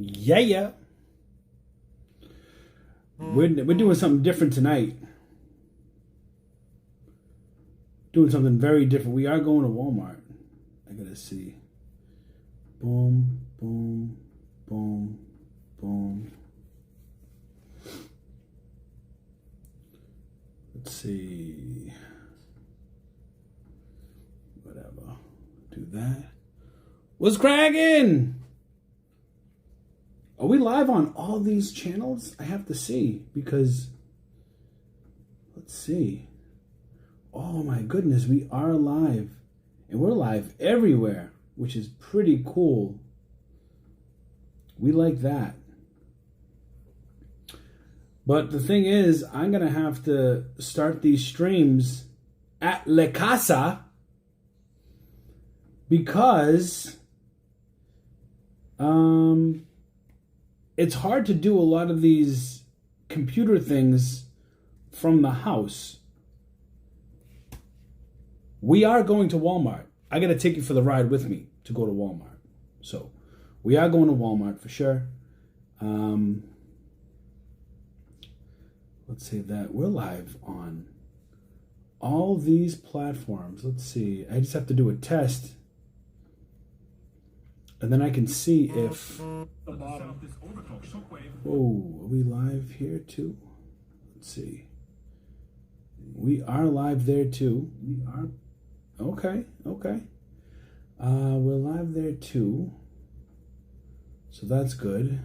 Yeah. We're doing something different tonight. Doing something very different. We are going to Walmart. I gotta see. Boom, boom, boom, boom. Let's see. Whatever. Do that. What's cracking? Are we live on all these channels? I have to see because, let's see. Oh my goodness, we are live. And we're live everywhere, which is pretty cool. We like that. But the thing is, I'm going to have to start these streams at La Casa because it's hard to do a lot of these computer things from the house. We are going to Walmart. I got to take you for the ride with me to go to Walmart. So we are going to Walmart for sure. Let's say that we're live on all these platforms. Let's see. I just have to do a test. And then I can see if... Whoa, are we live here too? Let's see. We are live there too. We are... Okay. We're live there too. So that's good.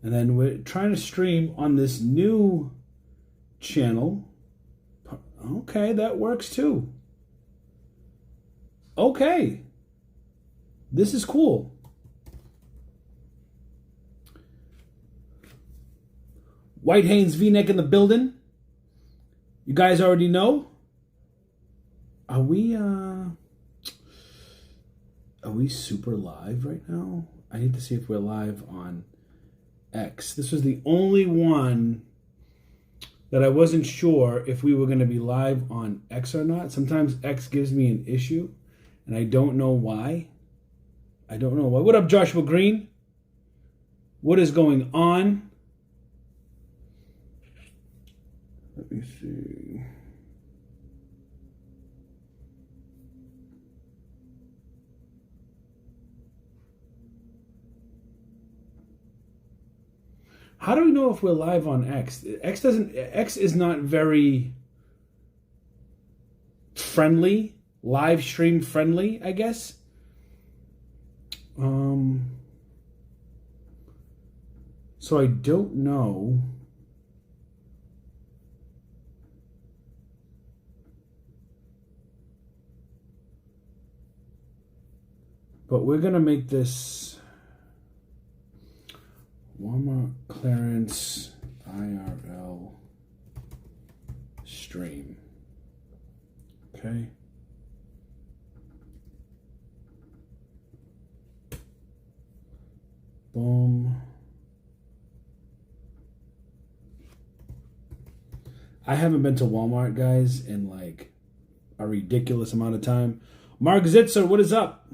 And then we're trying to stream on this new channel. Okay, that works too. Okay. This is cool. White Haynes V-neck in the building. You guys already know. Are we super live right now? I need to see if we're live on X. This was the only one that I wasn't sure if we were going to be live on X or not. Sometimes X gives me an issue, and I don't know why. What up, Joshua Green? What is going on? Let me see. How do we know if we're live on X? X is not very friendly, live stream friendly, I guess. So I don't know. But we're gonna make this Walmart clearance IRL stream. Okay. Boom. I haven't been to Walmart, guys, in like a ridiculous amount of time. Mark Zitzer, what is up?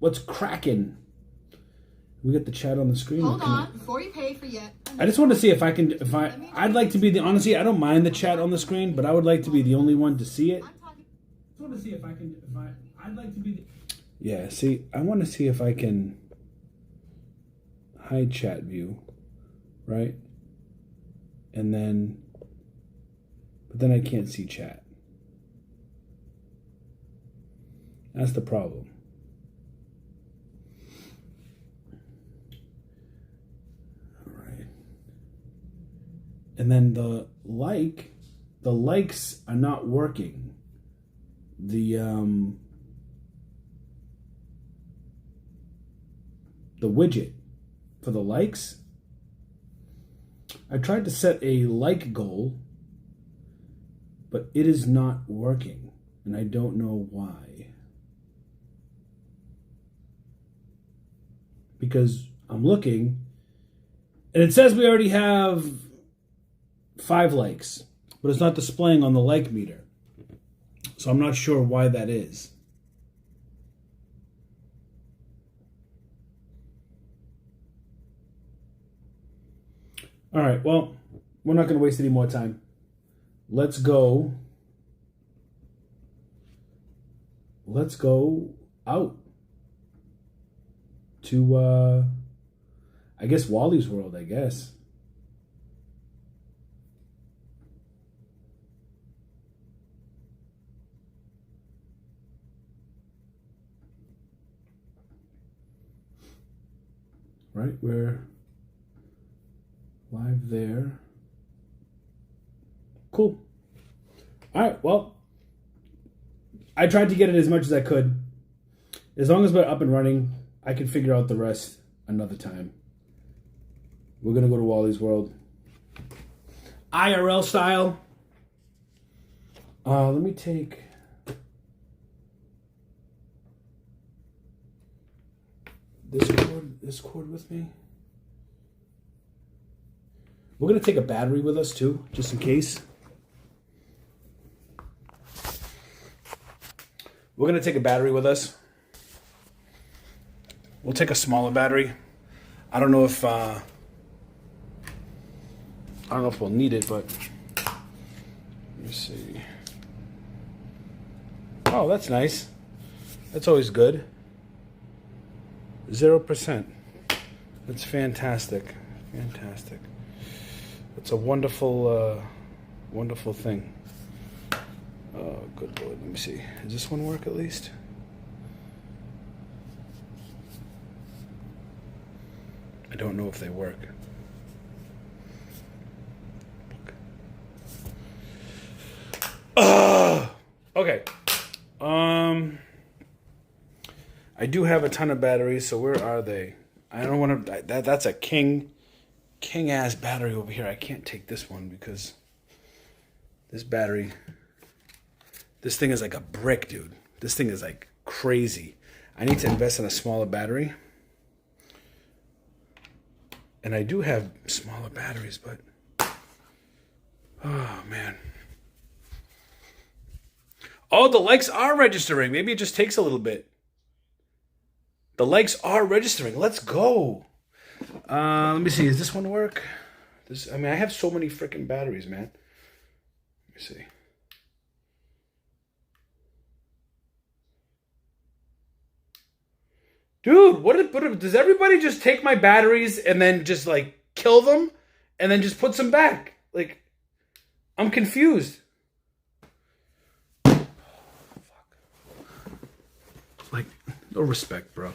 What's cracking? We got the chat on the screen. Hold on, before you pay for yet. I just want to see if I'd like to be the, honestly, I don't mind the chat on the screen, but I would like to be the only one to see it. I just want to see if I'd like to be the... Yeah, see, I want to see if I can hide chat view, right? And then, but then I can't see chat. That's the problem. And then the likes are not working. The widget for the likes. I tried to set a like goal, but it is not working, and I don't know why. Because I'm looking, and it says we already have 5 likes, but it's not displaying on the like meter. So I'm not sure why that is. All right, well, we're not going to waste any more time. Let's go. Let's go out to, I guess, Wally's World, I guess. Right, we're live there. Cool. All right, well, I tried to get it as much as I could. As long as we're up and running, I can figure out the rest another time. We're going to go to Wally's World. IRL style. Let me take... this cord with me. We're going to take a battery with us too, just in case. We're going to take a battery with us. We'll take a smaller battery. I don't know if we'll need it, but let me see. Oh, that's nice. That's always good. 0%. That's fantastic. Fantastic. It's a wonderful, wonderful thing. Oh, good Lord. Let me see. Does this one work at least? I don't know if they work. Okay. I do have a ton of batteries, so where are they? I don't want to... That's a king-ass battery over here. I can't take this one because this battery... This thing is like a brick, dude. This thing is like crazy. I need to invest in a smaller battery. And I do have smaller batteries, but... Oh, man. Oh, the likes are registering. Maybe it just takes a little bit. The likes are registering. Let's go. Let me see. Does this one work? I mean, I have so many freaking batteries, man. Let me see. Dude, what does everybody just take my batteries and then just like kill them and then just put some back? Like, I'm confused. Oh, fuck. Like, no respect, bro.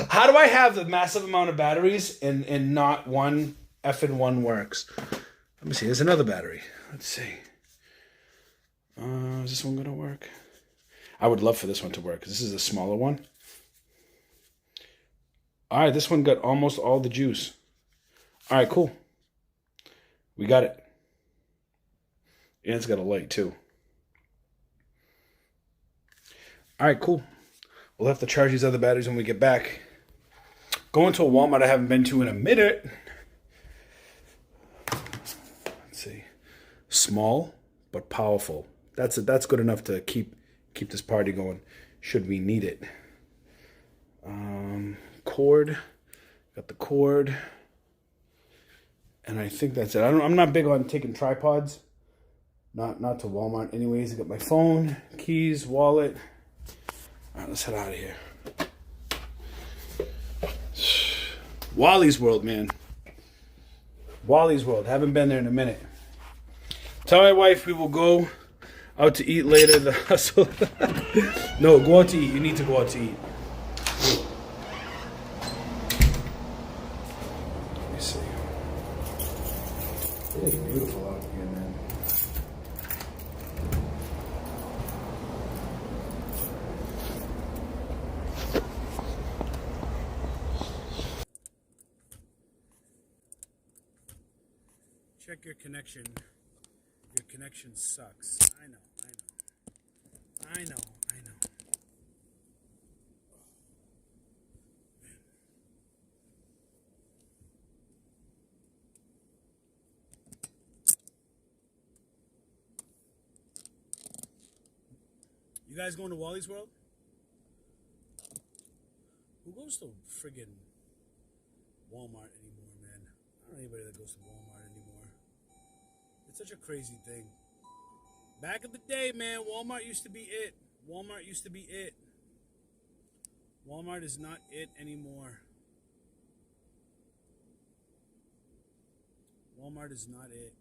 How do I have the massive amount of batteries and not one effing one works? Let me see. There's another battery. Let's see. Is this one going to work? I would love for this one to work because this is a smaller one. All right, this one got almost all the juice. All right, cool. We got it. And it's got a light too. All right, cool. We'll have to charge these other batteries when we get back. Going to a Walmart I haven't been to in a minute. Let's see. Small but powerful. That's good enough to keep this party going should we need it. Cord. Got the cord. And I think that's it. I'm not big on taking tripods. Not to Walmart anyways. I got my phone, keys, wallet. All right, let's head out of here. Wally's World, man. Wally's World. Haven't been there in a minute. Tell my wife we will go out to eat later. The hustle. No, go out to eat. You need to go out to eat. Let me see. It is beautiful out here, man. Check your connection. Your connection sucks. I know. You guys going to Wally's World? Who Who goes to friggin' Walmart anymore, man? I don't know anybody that goes to Walmart anymore. It's such a crazy thing. Back in the day, man, Walmart used to be it. Walmart used to be it. Walmart is not it anymore. Walmart is not it.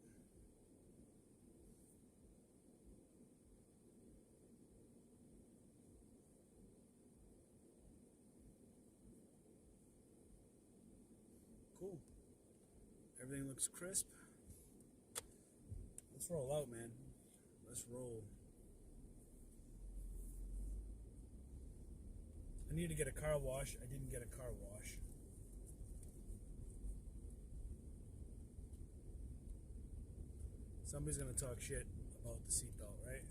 Cool. Everything looks crisp. Let's roll out, man. Let's roll. I need to get a car wash. I didn't get a car wash. Somebody's gonna talk shit about the seatbelt, right?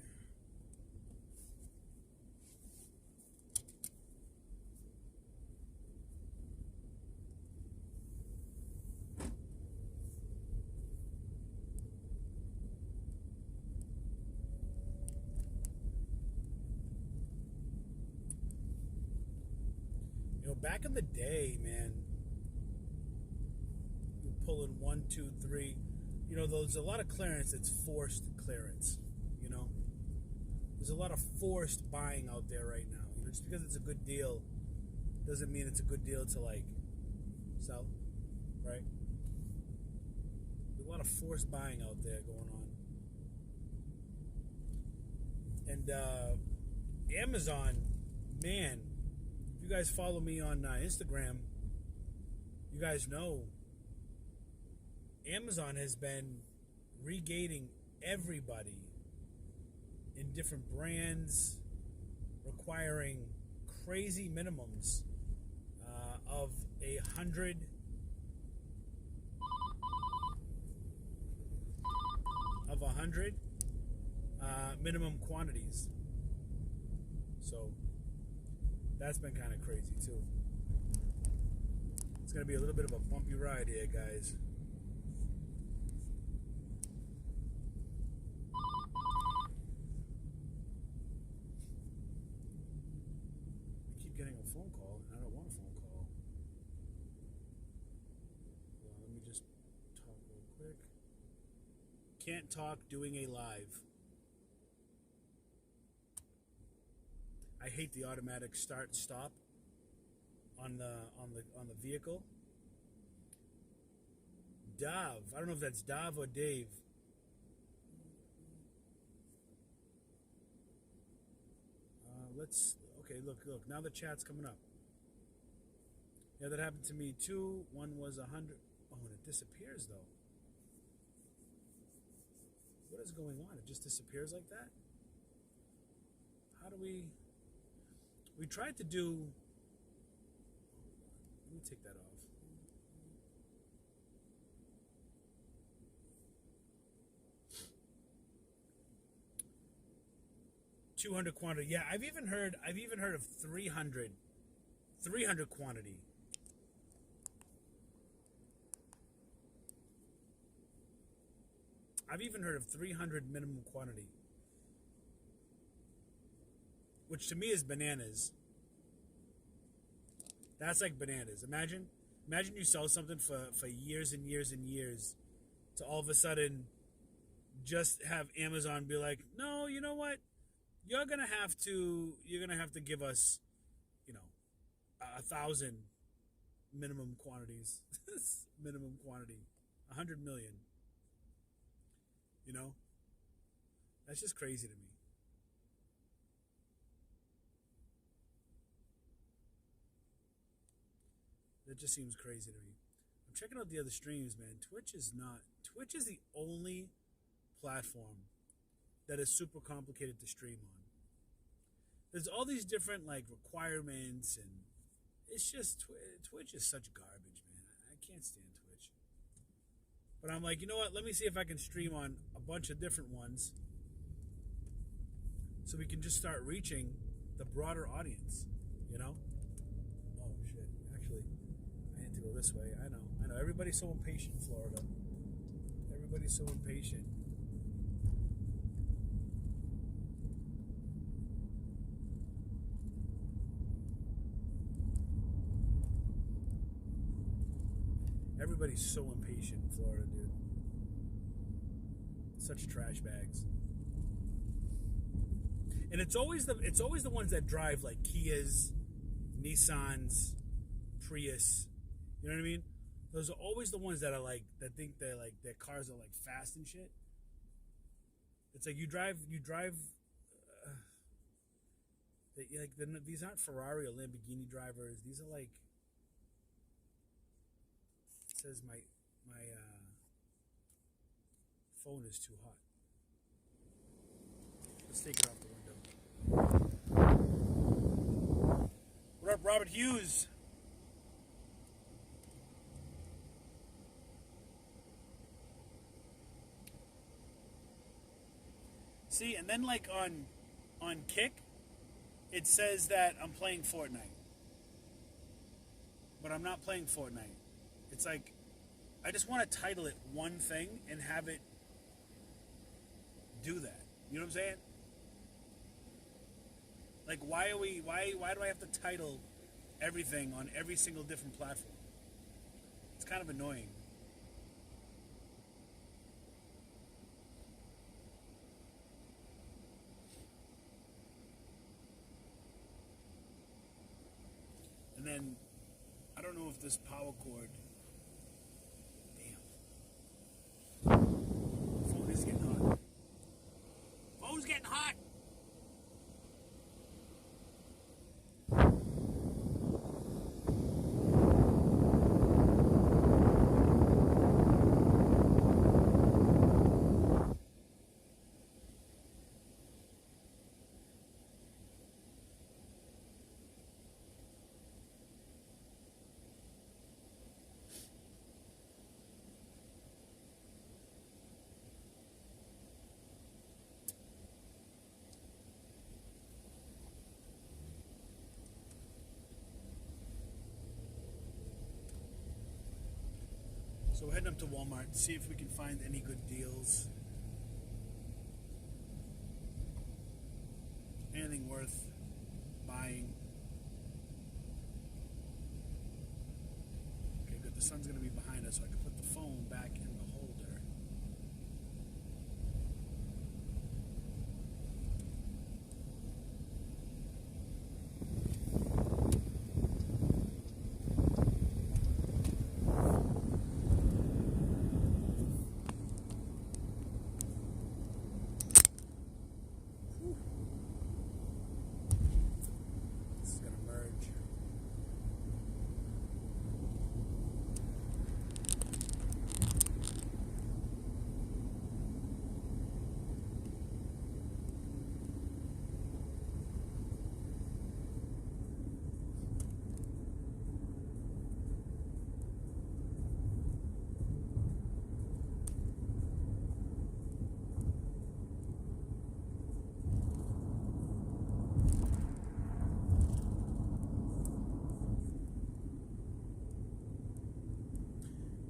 Back in the day, man, you're pulling 1, 2, 3. There's a lot of clearance that's forced clearance. There's a lot of forced buying out there right now. Just because it's a good deal doesn't mean it's a good deal to sell, right? There's a lot of forced buying out there going on. And Amazon, man. If you guys follow me on Instagram, you guys know Amazon has been regating everybody in different brands, requiring crazy minimums of 100 minimum quantities. So that's been kind of crazy too. It's going to be a little bit of a bumpy ride here, guys. I keep getting a phone call, and I don't want a phone call. Well, let me just talk real quick. Can't talk doing a live. I hate the automatic start and stop on the vehicle. Dav, I don't know if that's Dav or Dave. Look. Now the chat's coming up. Yeah, that happened to me too. One was 100. Oh, and it disappears though. What is going on? It just disappears like that? How do we... We tried to do... Let me take that off. $200 quantity. Yeah, I've even heard of 300 quantity. I've even heard of 300 minimum quantity, which to me is bananas. That's like bananas. Imagine you sell something for years and years and years to all of a sudden just have Amazon be like, no, you know what? You're gonna have to give us, 1,000 minimum quantities. Minimum quantity. 100 million. That's just crazy to me. That just seems crazy to me. I'm checking out the other streams, man. Twitch is the only platform that is super complicated to stream on. There's all these different requirements, and it's just Twitch is such garbage, man. I can't stand Twitch. But I'm like, you know what? Let me see if I can stream on a bunch of different ones so we can just start reaching the broader audience, Oh, shit. Actually, I need to go this way. I know. Everybody's so impatient, Florida. Everybody's so impatient. Everybody's so impatient in Florida, dude. Such trash bags. And it's always the ones that drive like Kias, Nissans, Prius. You know what I mean? Those are always the ones that are like that think they're like their cars are like fast and shit. It's like you drive. These aren't Ferrari or Lamborghini drivers. These are like. It says my phone is too hot. Let's take it off the window. What up, Robert Hughes? See, and then like on Kick, it says that I'm playing Fortnite. But I'm not playing Fortnite. It's like I just want to title it one thing and have it do that. You know what I'm saying? Like why do I have to title everything on every single different platform? It's kind of annoying. And then I don't know if this power cord. Damn. Phone is getting hot. Phone's getting hot. So we're heading up to Walmart to see if we can find any good deals. Anything worth buying. Okay, good. The sun's going to be behind us, so I can put the phone back in the holder.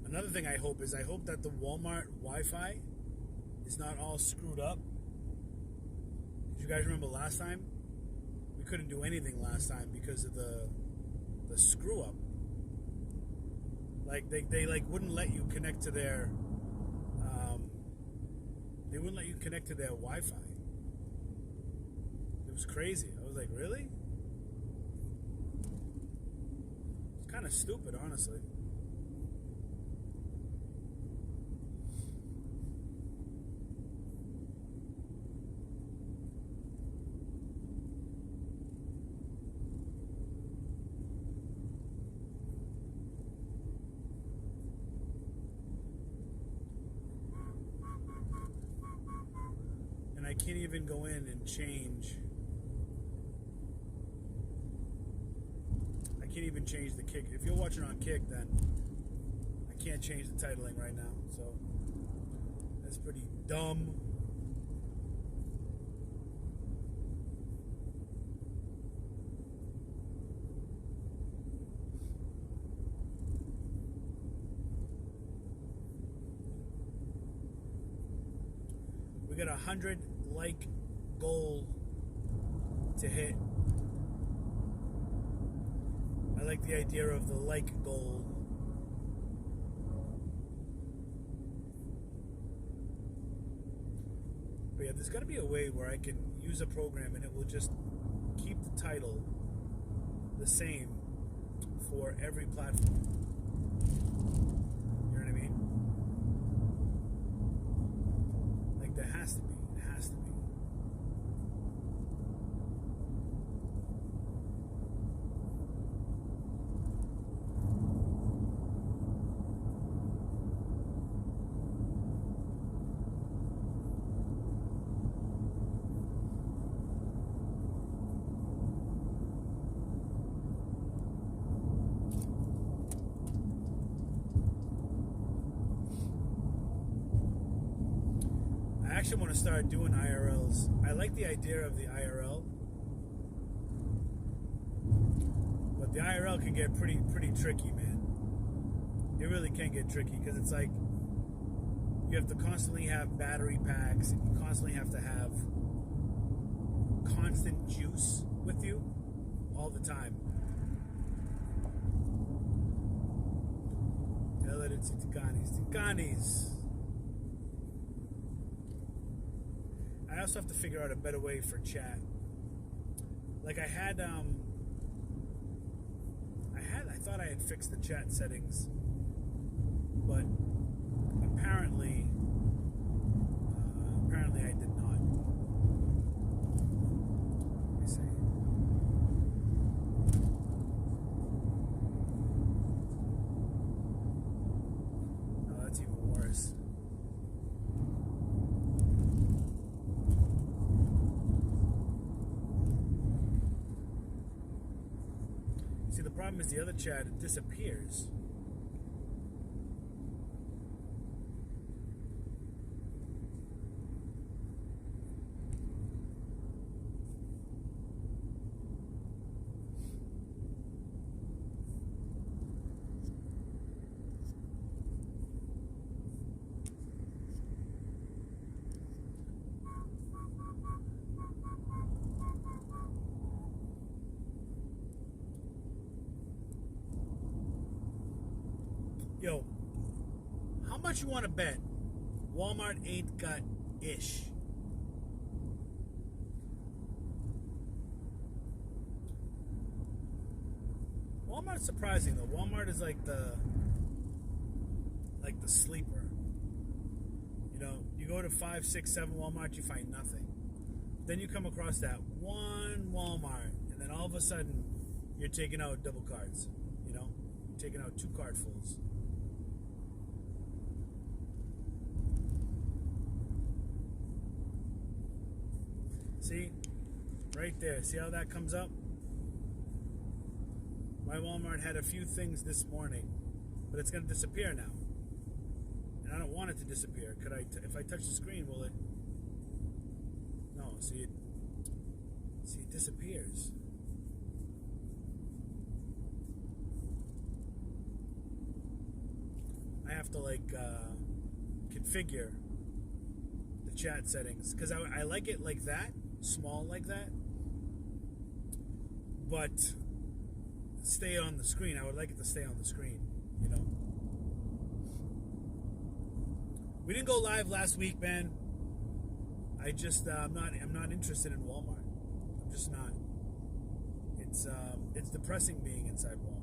Another thing I hope that the Walmart Wi-Fi is not all screwed up. Did you guys remember last time? We couldn't do anything last time because of the screw up. Like they like wouldn't let you connect to their Wi-Fi. It was crazy. I was like, really? It's kind of stupid, honestly. I can't even go in and change. I can't even change the Kick. If you're watching on Kick, then I can't change the titling right now. So that's pretty dumb. We got 100 like goal to hit. I like the idea of the like goal. But yeah, there's got to be a way where I can use a program and it will just keep the title the same for every platform. You know what I mean? Like, there has to be. It has to be. I actually want to start doing IRLs. I like the idea of the IRL, but the IRL can get pretty tricky, man. It really can get tricky because it's like you have to constantly have battery packs, and you constantly have to have constant juice with you all the time. Tikanis. I also have to figure out a better way for chat. Like I thought I had fixed the chat settings, but apparently I did not. Let me see. Oh, that's even worse. See, the problem is the other chat, it disappears. Yo, how much you want to bet Walmart ain't got ish? Walmart's surprising though. Walmart is like the sleeper. You know, you go to 5, 6, 7 Walmart, you find nothing. Then you come across that one Walmart, and then all of a sudden you're taking out double cards. You know, you're taking out 2 cardfuls. See? Right there. See how that comes up? My Walmart had a few things this morning, but it's going to disappear now. And I don't want it to disappear. Could I, if I touch the screen, will it? No, see it disappears. I have to configure the chat settings because I like it like that, small like that, but stay on the screen. I would like it to stay on the screen, you know. We didn't go live last week, man. I just I'm not interested in Walmart. I'm just not. It's depressing being inside Walmart.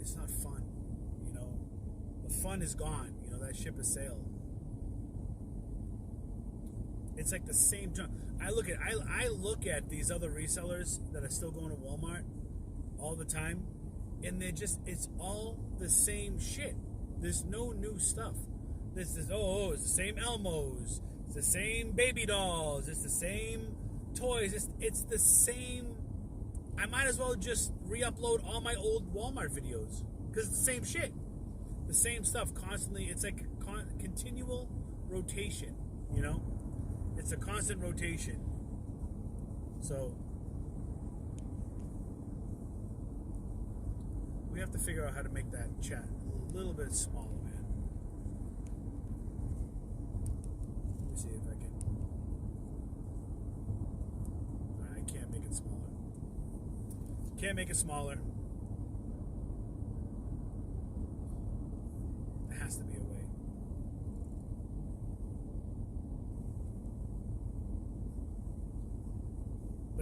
It's not fun, you know. The fun is gone, you know. That ship has sailed. It's like the same time. I look at these other resellers that are still going to Walmart all the time, and it's all the same shit. There's no new stuff. This is it's the same Elmos, it's the same baby dolls, it's the same toys. It's the same. I might as well just re-upload all my old Walmart videos because it's the same shit, the same stuff constantly. It's like continual rotation, you know. It's a constant rotation. So we have to figure out how to make that chat a little bit smaller, man. Let me see if I can. I can't make it smaller. Can't make it smaller. There has to be a way.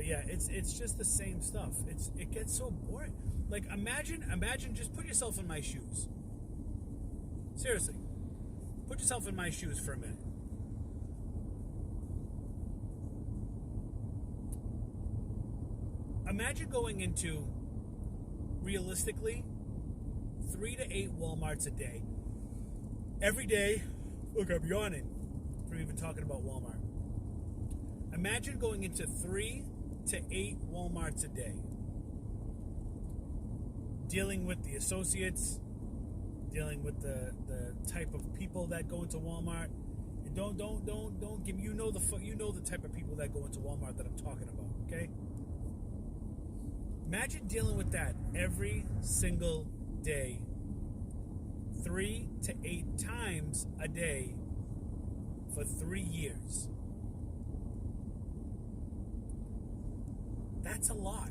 yeah, it's just the same stuff. It gets so boring. Like imagine just put yourself in my shoes. Seriously, put yourself in my shoes for a minute. Imagine going into, realistically, 3 to 8 Walmarts a day. Every day, look, I'm yawning from even talking about Walmart. Imagine going into 3 to 8 Walmarts a day. Dealing with the associates, dealing with the type of people that go into Walmart. And don't give you know the type of people that go into Walmart that I'm talking about, okay? Imagine dealing with that every single day, 3 to 8 times a day for 3 years. That's a lot.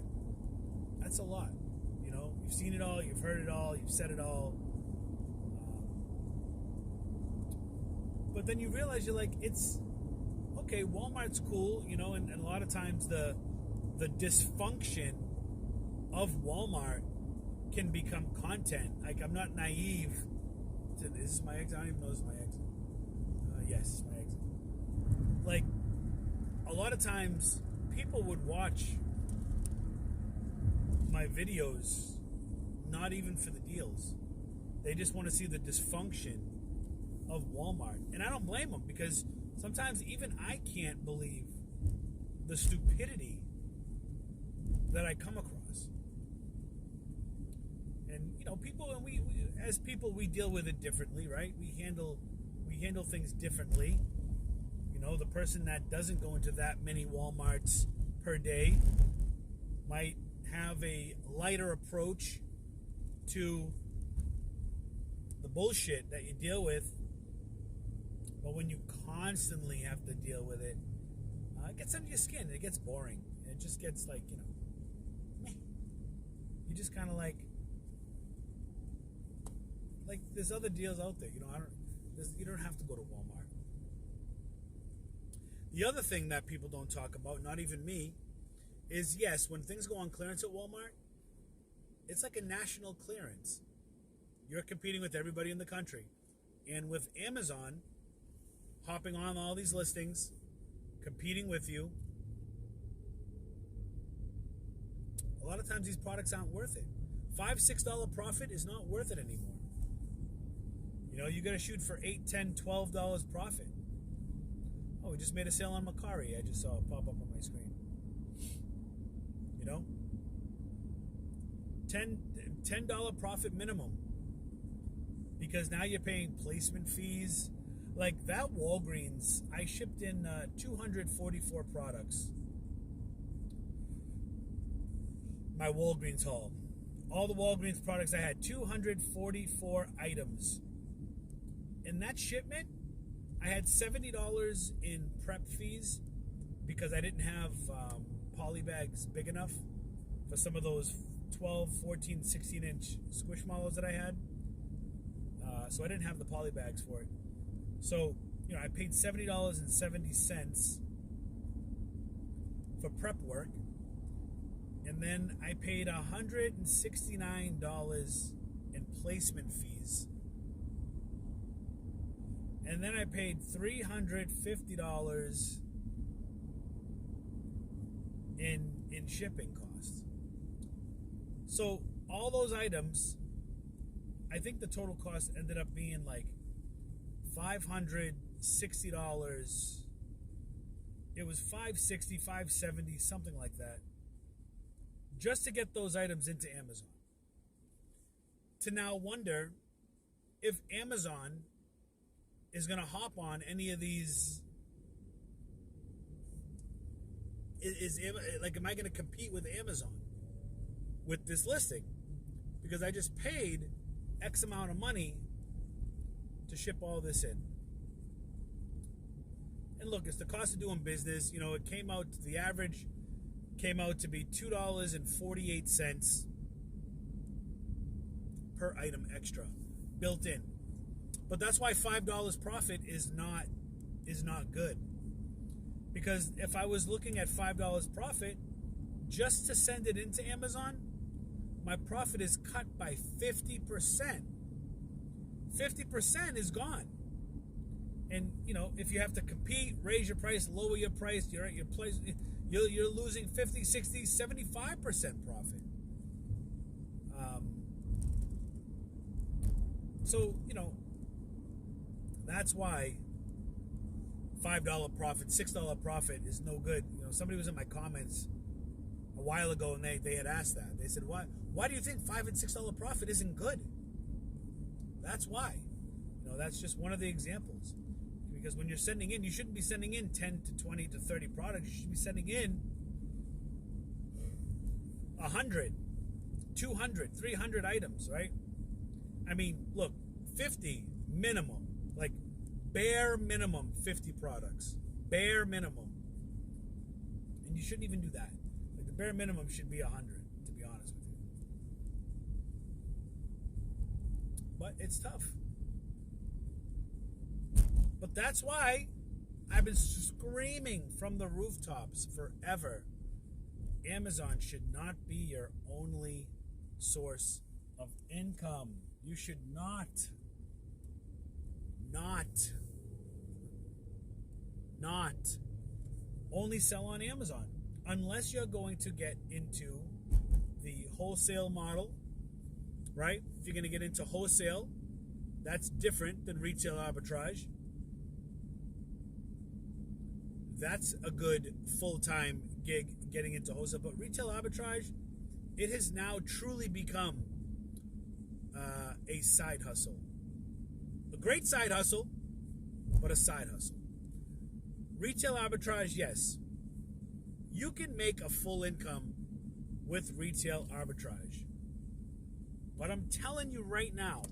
That's a lot. You know, you've seen it all, you've heard it all, you've said it all. But then you realize you're like, it's okay, Walmart's cool, you know, and a lot of times the dysfunction of Walmart can become content. Like, I'm not naive to, is this my exit? I don't even know this is my exit. Yes, my exit. Like, a lot of times people would watch my videos not even for the deals. They just want to see the dysfunction of Walmart. And I don't blame them, because sometimes even I can't believe the stupidity that I come across. And, you know, people, and we as people, we deal with it differently, right? We handle things differently. You know, the person that doesn't go into that many Walmarts per day might have a lighter approach to the bullshit that you deal with. But when you constantly have to deal with it, it gets under your skin. It gets boring. It just gets like, you know, meh. You just kind of like there's other deals out there. You know, you don't have to go to Walmart. The other thing that people don't talk about, not even me, is yes, when things go on clearance at Walmart, it's like a national clearance. You're competing with everybody in the country. And with Amazon hopping on all these listings, competing with you, a lot of times these products aren't worth it. $5-6 profit is not worth it anymore. You know, you got to shoot for $8, $10, $12 profit. Oh, we just made a sale on Macari. I just saw it pop up on my screen. You know, $10 profit minimum, because now you're paying placement fees. Like that Walgreens, I shipped in 244 products. My Walgreens haul. All the Walgreens products I had, 244 items. In that shipment, I had $70 in prep fees because I didn't have poly bags big enough for some of those 12, 14, 16-inch Squishmallows that I had. So I didn't have the poly bags for it. So, you know, I paid $70.70 for prep work. And then I paid $169 in placement fees. And then I paid $350 in shipping costs. So all those items, I think the total cost ended up being like $560. It was $560, $570, something like that, just to get those items into Amazon. To now wonder if Amazon is going to hop on any of these. Am I going to compete with Amazon with this listing? Because I just paid X amount of money to ship all this in. And look, it's the cost of doing business. You know, the average came out to be $2.48 per item extra, built in. But that's why $5 profit is not good. Because if I was looking at $5 profit, just to send it into Amazon, my profit is cut by 50%. 50% is gone. And, you know, if you have to compete, raise your price, lower your price, you're at your place, you're losing 50, 60, 75% profit. So, you know, that's why $5 profit, $6 profit is no good. You know, somebody was in my comments a while ago and they had asked that. They said, why do you think $5 and $6 profit isn't good? That's why. You know, that's just one of the examples. Because when you're sending in, you shouldn't be sending in 10 to 20 to 30 products. You should be sending in 100, 200, 300 items, right? I mean, look, 50 minimum, like bare minimum 50 products. Bare minimum. And you shouldn't even do that. Like the bare minimum should be 100, to be honest with you. But it's tough. But that's why I've been screaming from the rooftops forever. Amazon should not be your only source of income. You should not only sell on Amazon. Unless you're going to get into the wholesale model, right? If you're going to get into wholesale, that's different than retail arbitrage. That's a good full-time gig getting into wholesale. But retail arbitrage, it has now truly become a side hustle. A great side hustle, but a side hustle. Retail arbitrage, yes. You can make a full income with retail arbitrage. But I'm telling you right now,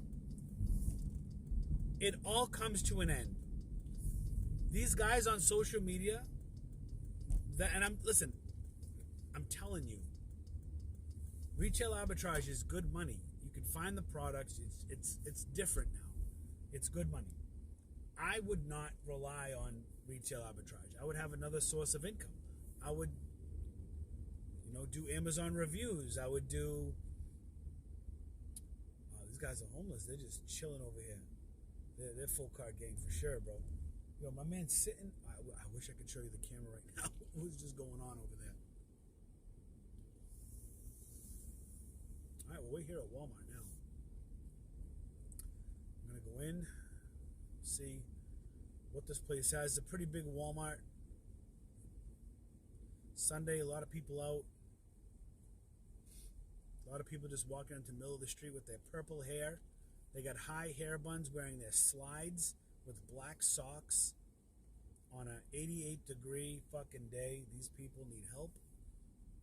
it all comes to an end. These guys on social media, I'm telling you, retail arbitrage is good money. You can find the products. It's different now. It's good money. I would not rely on retail arbitrage. I would have another source of income. I would, do Amazon reviews. I would do. These guys are homeless. They're just chilling over here. They're full card game for sure, bro. Yo, my man's sitting. I wish I could show you the camera right now. What's just going on over there? All right, well, we're here at Walmart now. I'm going to go in, see what this place has. It's a pretty big Walmart. Sunday, a lot of people out. A lot of people just walking into the middle of the street with their purple hair. They got high hair buns wearing their slides with black socks on an 88-degree fucking day. These people need help.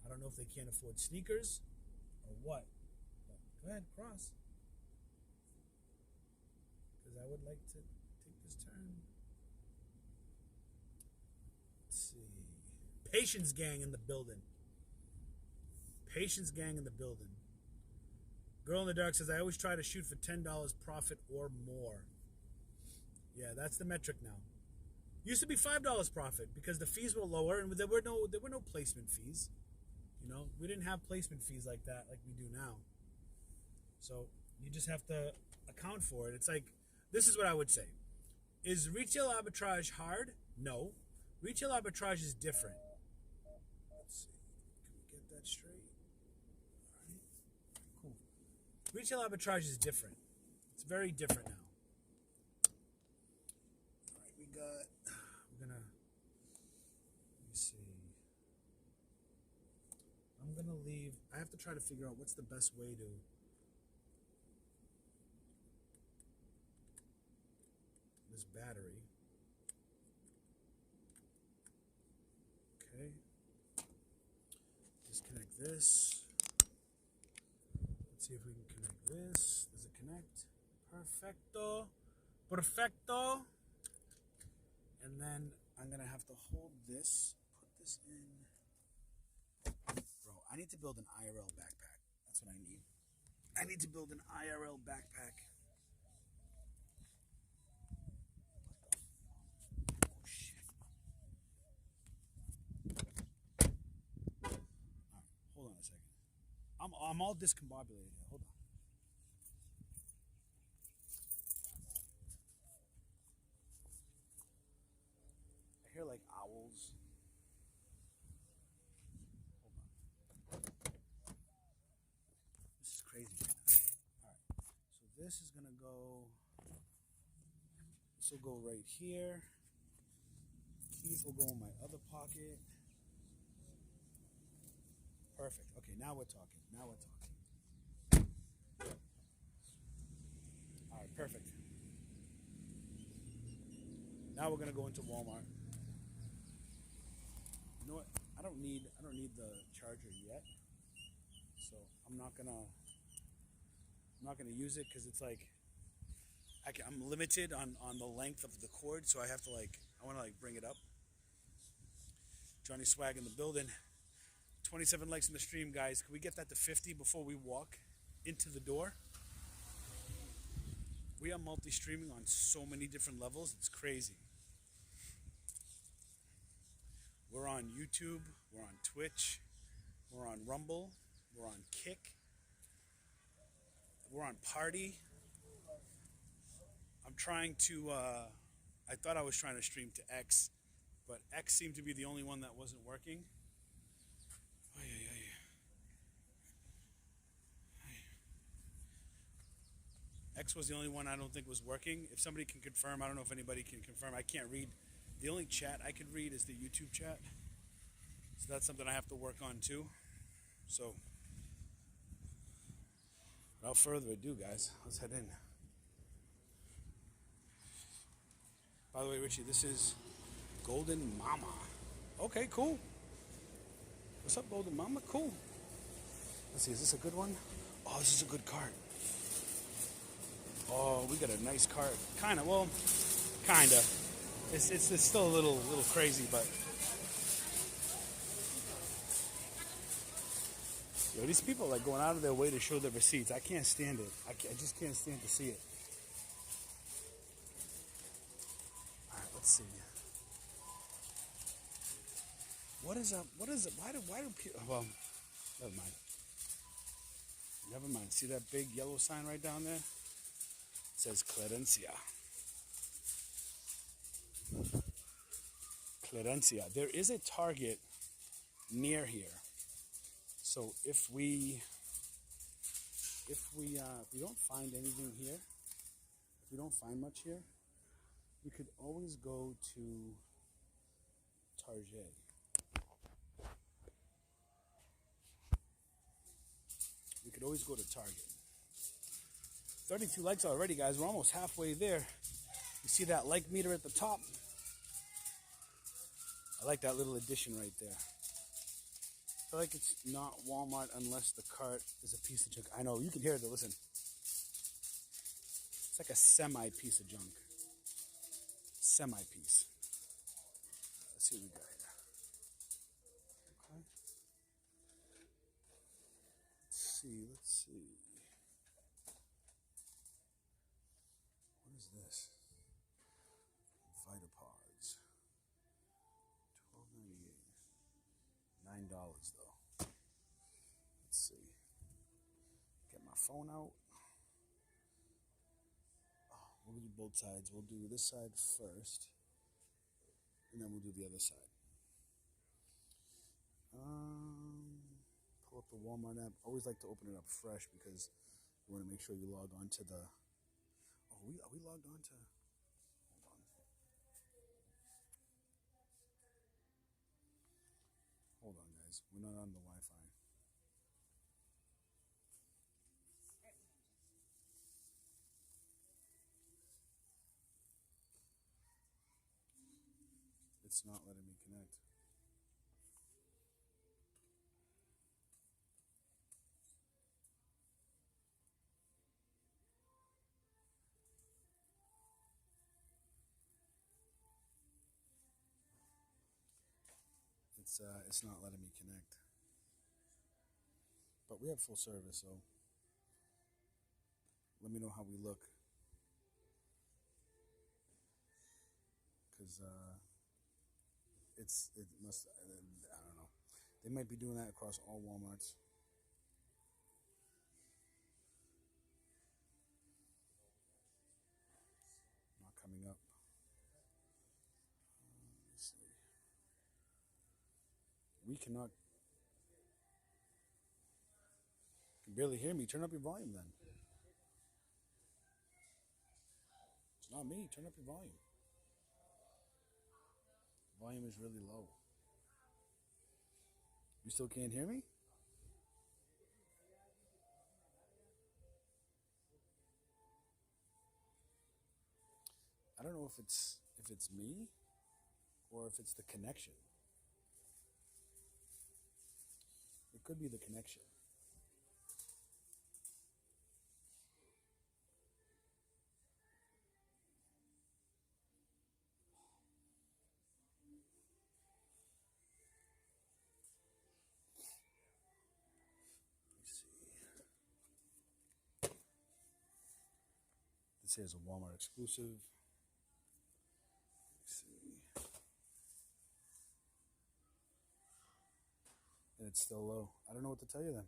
I don't know if they can't afford sneakers or what. But go ahead, cross. Because I would like to take this turn. Let's see. Patience gang in the building. Patience gang in the building. Girl in the Dark says, I always try to shoot for $10 profit or more. Yeah, that's the metric now. Used to be $5 profit because the fees were lower and there were no placement fees. We didn't have placement fees like that like we do now. So you just have to account for it. It's like, this is what I would say. Is retail arbitrage hard? No. Retail arbitrage is different. Let's see. Can we get that straight? All right. Cool. Retail arbitrage is different. It's very different now. All right, let me see. I'm going to leave. I have to try to figure out what's the best way to this battery. Okay. Disconnect this. Let's see if we can connect this. Does it connect? Perfecto. Perfecto. And then I'm going to have to hold this, put this in. Bro, I need to build an IRL backpack. That's what I need. I need to build an IRL backpack. Oh, shit. All right. I'm all discombobulated here. Hold on. I hear like owls. Hold on. This is crazy. All right. So this is gonna go. This will go right here. Keys will go in my other pocket. Perfect. Okay, now we're talking. All right, perfect. Now we're gonna go into Walmart. You know what? I don't need the charger yet, so I'm not gonna use it because it's like I'm limited on the length of the cord, so I have to I want to bring it up. Johnny Swag in the building. 27 likes in the stream, guys. Can we get that to 50 before we walk into the door? We are multi-streaming on so many different levels. It's crazy. We're on YouTube. We're on Twitch. We're on Rumble. We're on Kick. We're on Party. I'm trying to... I thought I was trying to stream to X, but X seemed to be the only one that wasn't working. X was the only one I don't think was working. If somebody can confirm, I don't know if anybody can confirm. I can't read. The only chat I could read is the YouTube chat. So that's something I have to work on too. So, without further ado, guys, let's head in. By the way, Richie, this is Golden Mama. Okay, cool. What's up, Golden Mama? Cool. Let's see, is this a good one? Oh, this is a good card. Oh, we got a nice card. Kinda. It's still a little crazy, but yo, these people are going out of their way to show their receipts. I can't stand it. I just can't stand to see it. All right, let's see. What is up? Why do people? Well, never mind. See that big yellow sign right down there? It says Clarencia. There is a Target near here. So if we don't find anything here, if we don't find much here, we could always go to Target. We could always go to Target. 32 likes already, guys. We're almost halfway there. You see that like meter at the top? I like that little addition right there. I feel like it's not Walmart unless the cart is a piece of junk. I know, you can hear it though, listen. It's like a semi-piece of junk. Semi-piece. Let's see what we got here. Okay. Let's see. What is this? Vitapods. $12.98. $9 though. Let's see. Get my phone out. Oh, we'll do both sides. We'll do this side first, and then we'll do the other side. Pull up the Walmart app. Always like to open it up fresh because you want to make sure you log on to the. Oh, are we logged on to? Hold on. Hold on, guys. We're not on the Wi-Fi. It's not letting me connect. It's not letting me connect. But we have full service, so let me know how we look. Because it must, I don't know. They might be doing that across all Walmarts. We cannot. You can barely hear me. Turn up your volume then. It's not me. Turn up your volume. The volume is really low. You still can't hear me? I don't know if it's me or if it's the connection. It could be the connection. This here is a Walmart exclusive. Let's see. And it's still low. I don't know what to tell you then.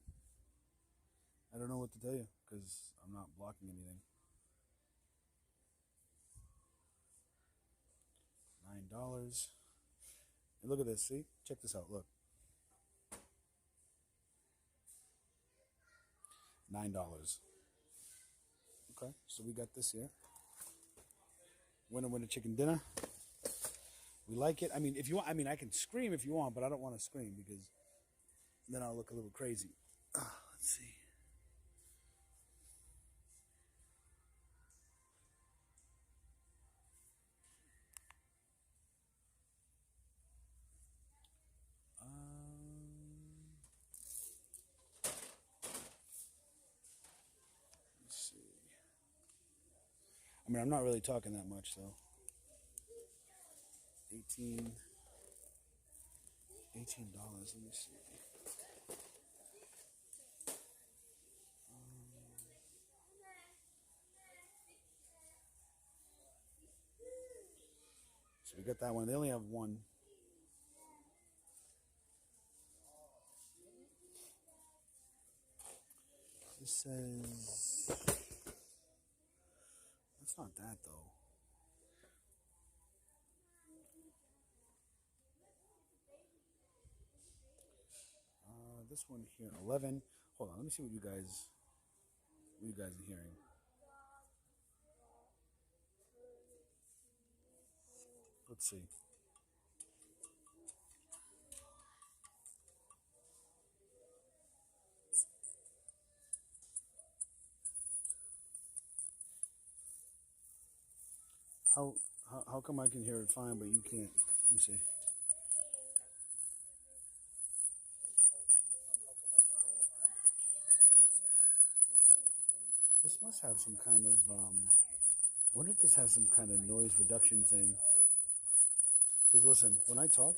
I don't know what to tell you because I'm not blocking anything. $9. And look at this. See? Check this out. Look. $9. Okay, so we got this here. Winner chicken dinner. We like it. I mean, if you want, I mean, I can scream if you want, but I don't want to scream because then I'll look a little crazy. Let's see. Let's see. I mean, I'm not really talking that much, though. $18. Let me see. So we got that one. They only have one. This says it's not that though. This one here, 11. Hold on, let me see what you guys are hearing. Let's see. How come I can hear it fine, but you can't? Let me see. This must have some kind of, I wonder if this has some kind of noise reduction thing. Because listen, when I talk,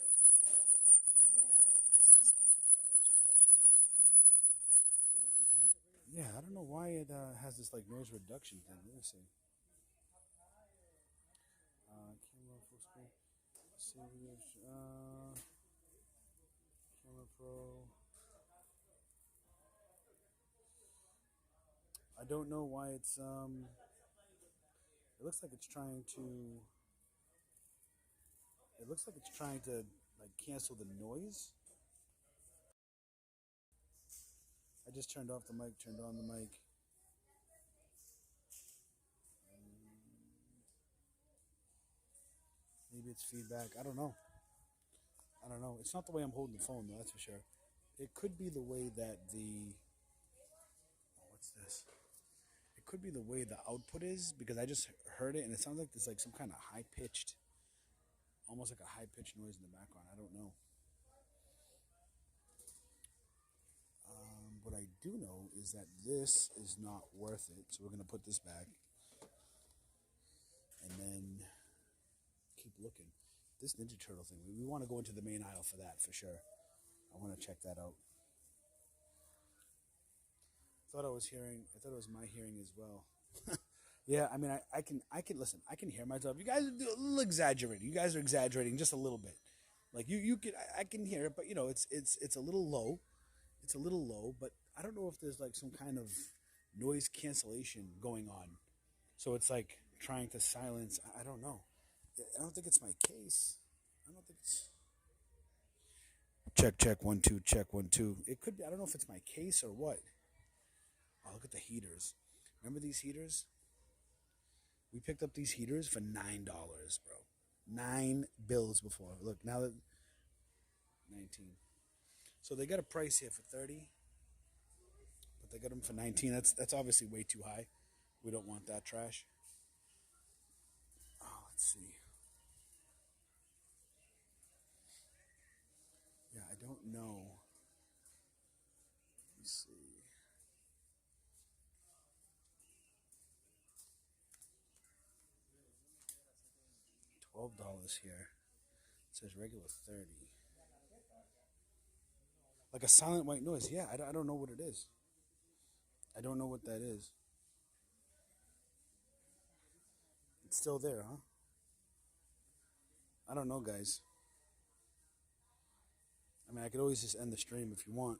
yeah, I don't know why it has this like noise reduction thing. Let me see. Camera full screen. Camera Pro. I don't know why it's it looks like it's trying to like cancel the noise. I just turned off the mic, turned on the mic. Maybe it's feedback. I don't know. It's not the way I'm holding the phone though, that's for sure. It could be the way that the what's this? It could be the way the output is because I just heard it and it sounds like there's like some kind of high-pitched, almost like a high-pitched noise in the background. I don't know. What I do know is that this is not worth it. So we're going to put this back and then keep looking. This Ninja Turtle thing, we want to go into the main aisle for that for sure. I want to check that out. I thought it was my hearing as well. Yeah, I mean, I can listen. I can hear myself. You guys are a little exaggerating. You guys are exaggerating just a little bit. Like I can hear it, but you know, it's a little low. It's a little low, but I don't know if there's like some kind of noise cancellation going on. So it's like trying to silence. I don't know. I don't think it's my case. I don't think it's. Check, check, 1, 2, check, 1, 2. It could be, I don't know if it's my case or what. Oh, look at the heaters. Remember these heaters? We picked up these heaters for $9, bro. 9 bills before. Look, now that 19. So they got a price here for 30, but they got them for 19. That's obviously way too high. We don't want that trash. Oh, let's see. Yeah, I don't know. Let me see. $12 here. It says regular 30. Like a silent white noise. Yeah, I don't know what it is. I don't know what that is. It's still there, huh? I don't know, guys. I mean, I could always just end the stream if you want.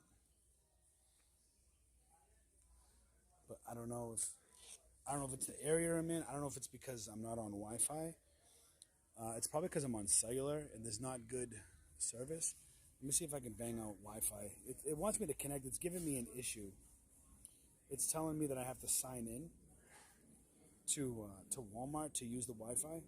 But I don't know if it's the area I'm in. I don't know if it's because I'm not on Wi-Fi. It's probably because I'm on cellular and there's not good service. Let me see if I can bang out Wi-Fi. It wants me to connect. It's giving me an issue. It's telling me that I have to sign in to Walmart to use the Wi-Fi.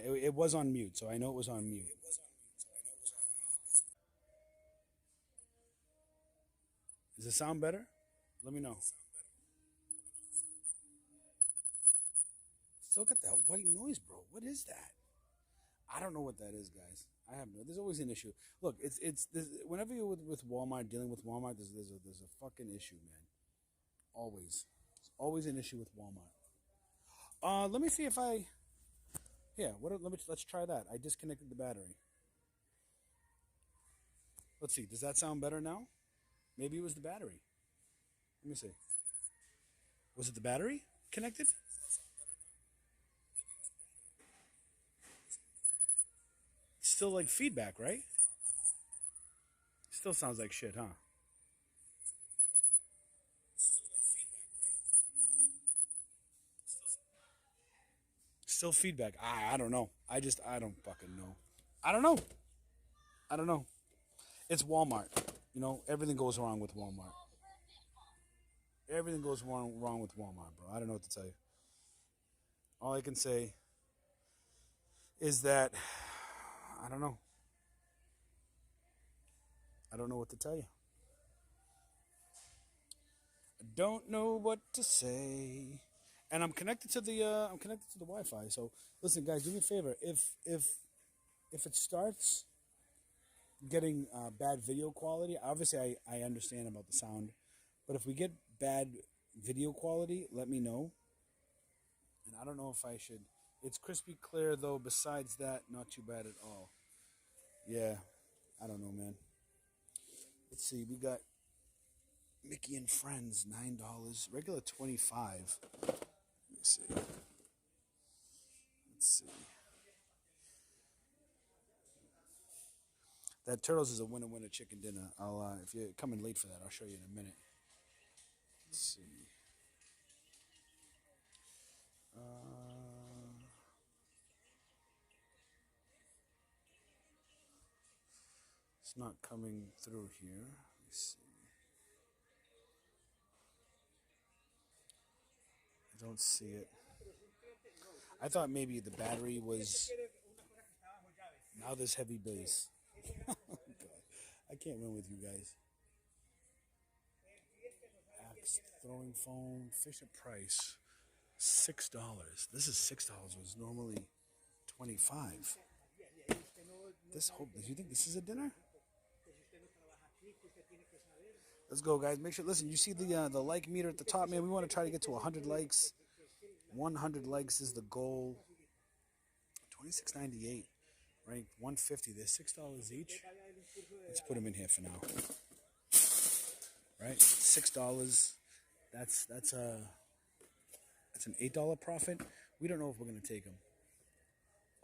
It was on mute, so I know it was on mute. Does it sound better? Let me know. Still got that white noise, bro. What is that? I don't know what that is, guys. I have no. There's always an issue. Look, whenever you're with Walmart, dealing with Walmart, there's a fucking issue, man. Always, there's always an issue with Walmart. Let me see if I. Yeah, let's try that. I disconnected the battery. Let's see. Does that sound better now? Maybe it was the battery. Let me see. Was it the battery connected? Still like feedback, right? Still sounds like shit, huh? Still feedback. I don't know. I don't fucking know. I don't know. I don't know. It's Walmart. You know, everything goes wrong with Walmart. Everything goes wrong with Walmart, bro. I don't know what to tell you. All I can say is that I don't know. I don't know what to tell you. I don't know what to say. And I'm connected to the Wi-Fi. So listen, guys, do me a favor. If it starts getting bad video quality, obviously I understand about the sound, but if we get bad video quality, let me know. And I don't know if I should. It's crispy clear though. Besides that, not too bad at all. Yeah, I don't know, man. Let's see. We got Mickey and Friends, $9. Regular $25. Let me see. Let's see. That Turtles is a winner chicken dinner. I'll if you're coming late for that, I'll show you in a minute. Let's see. It's not coming through here. Let me see. I don't see it. I thought maybe the battery was. Now there's heavy bass. I can't win with you guys. Axe throwing foam, Fisher Price, $6. This is $6. It was normally $25. Do you think this is a dinner? Let's go, guys. Make sure, listen, you see the like meter at the top, man. We want to try to get to 100 likes. 100 likes is the goal. $26.98, right? $150. They're $6 each. Let's put them in here for now. Right? $6. That's an $8 profit. We don't know if we're gonna take them.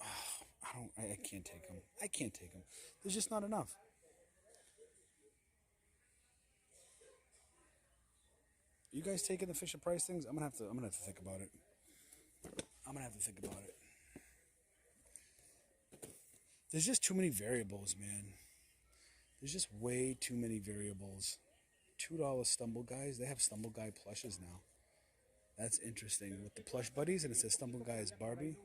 Oh, I can't take them. I can't take them. There's just not enough. You guys taking the Fisher Price things? I'm gonna have to think about it. There's just too many variables, man. There's just way too many variables. $2 Stumble Guys. They have Stumble Guy plushes now. That's interesting. With the plush buddies, and it says Stumble Guy is Barbie.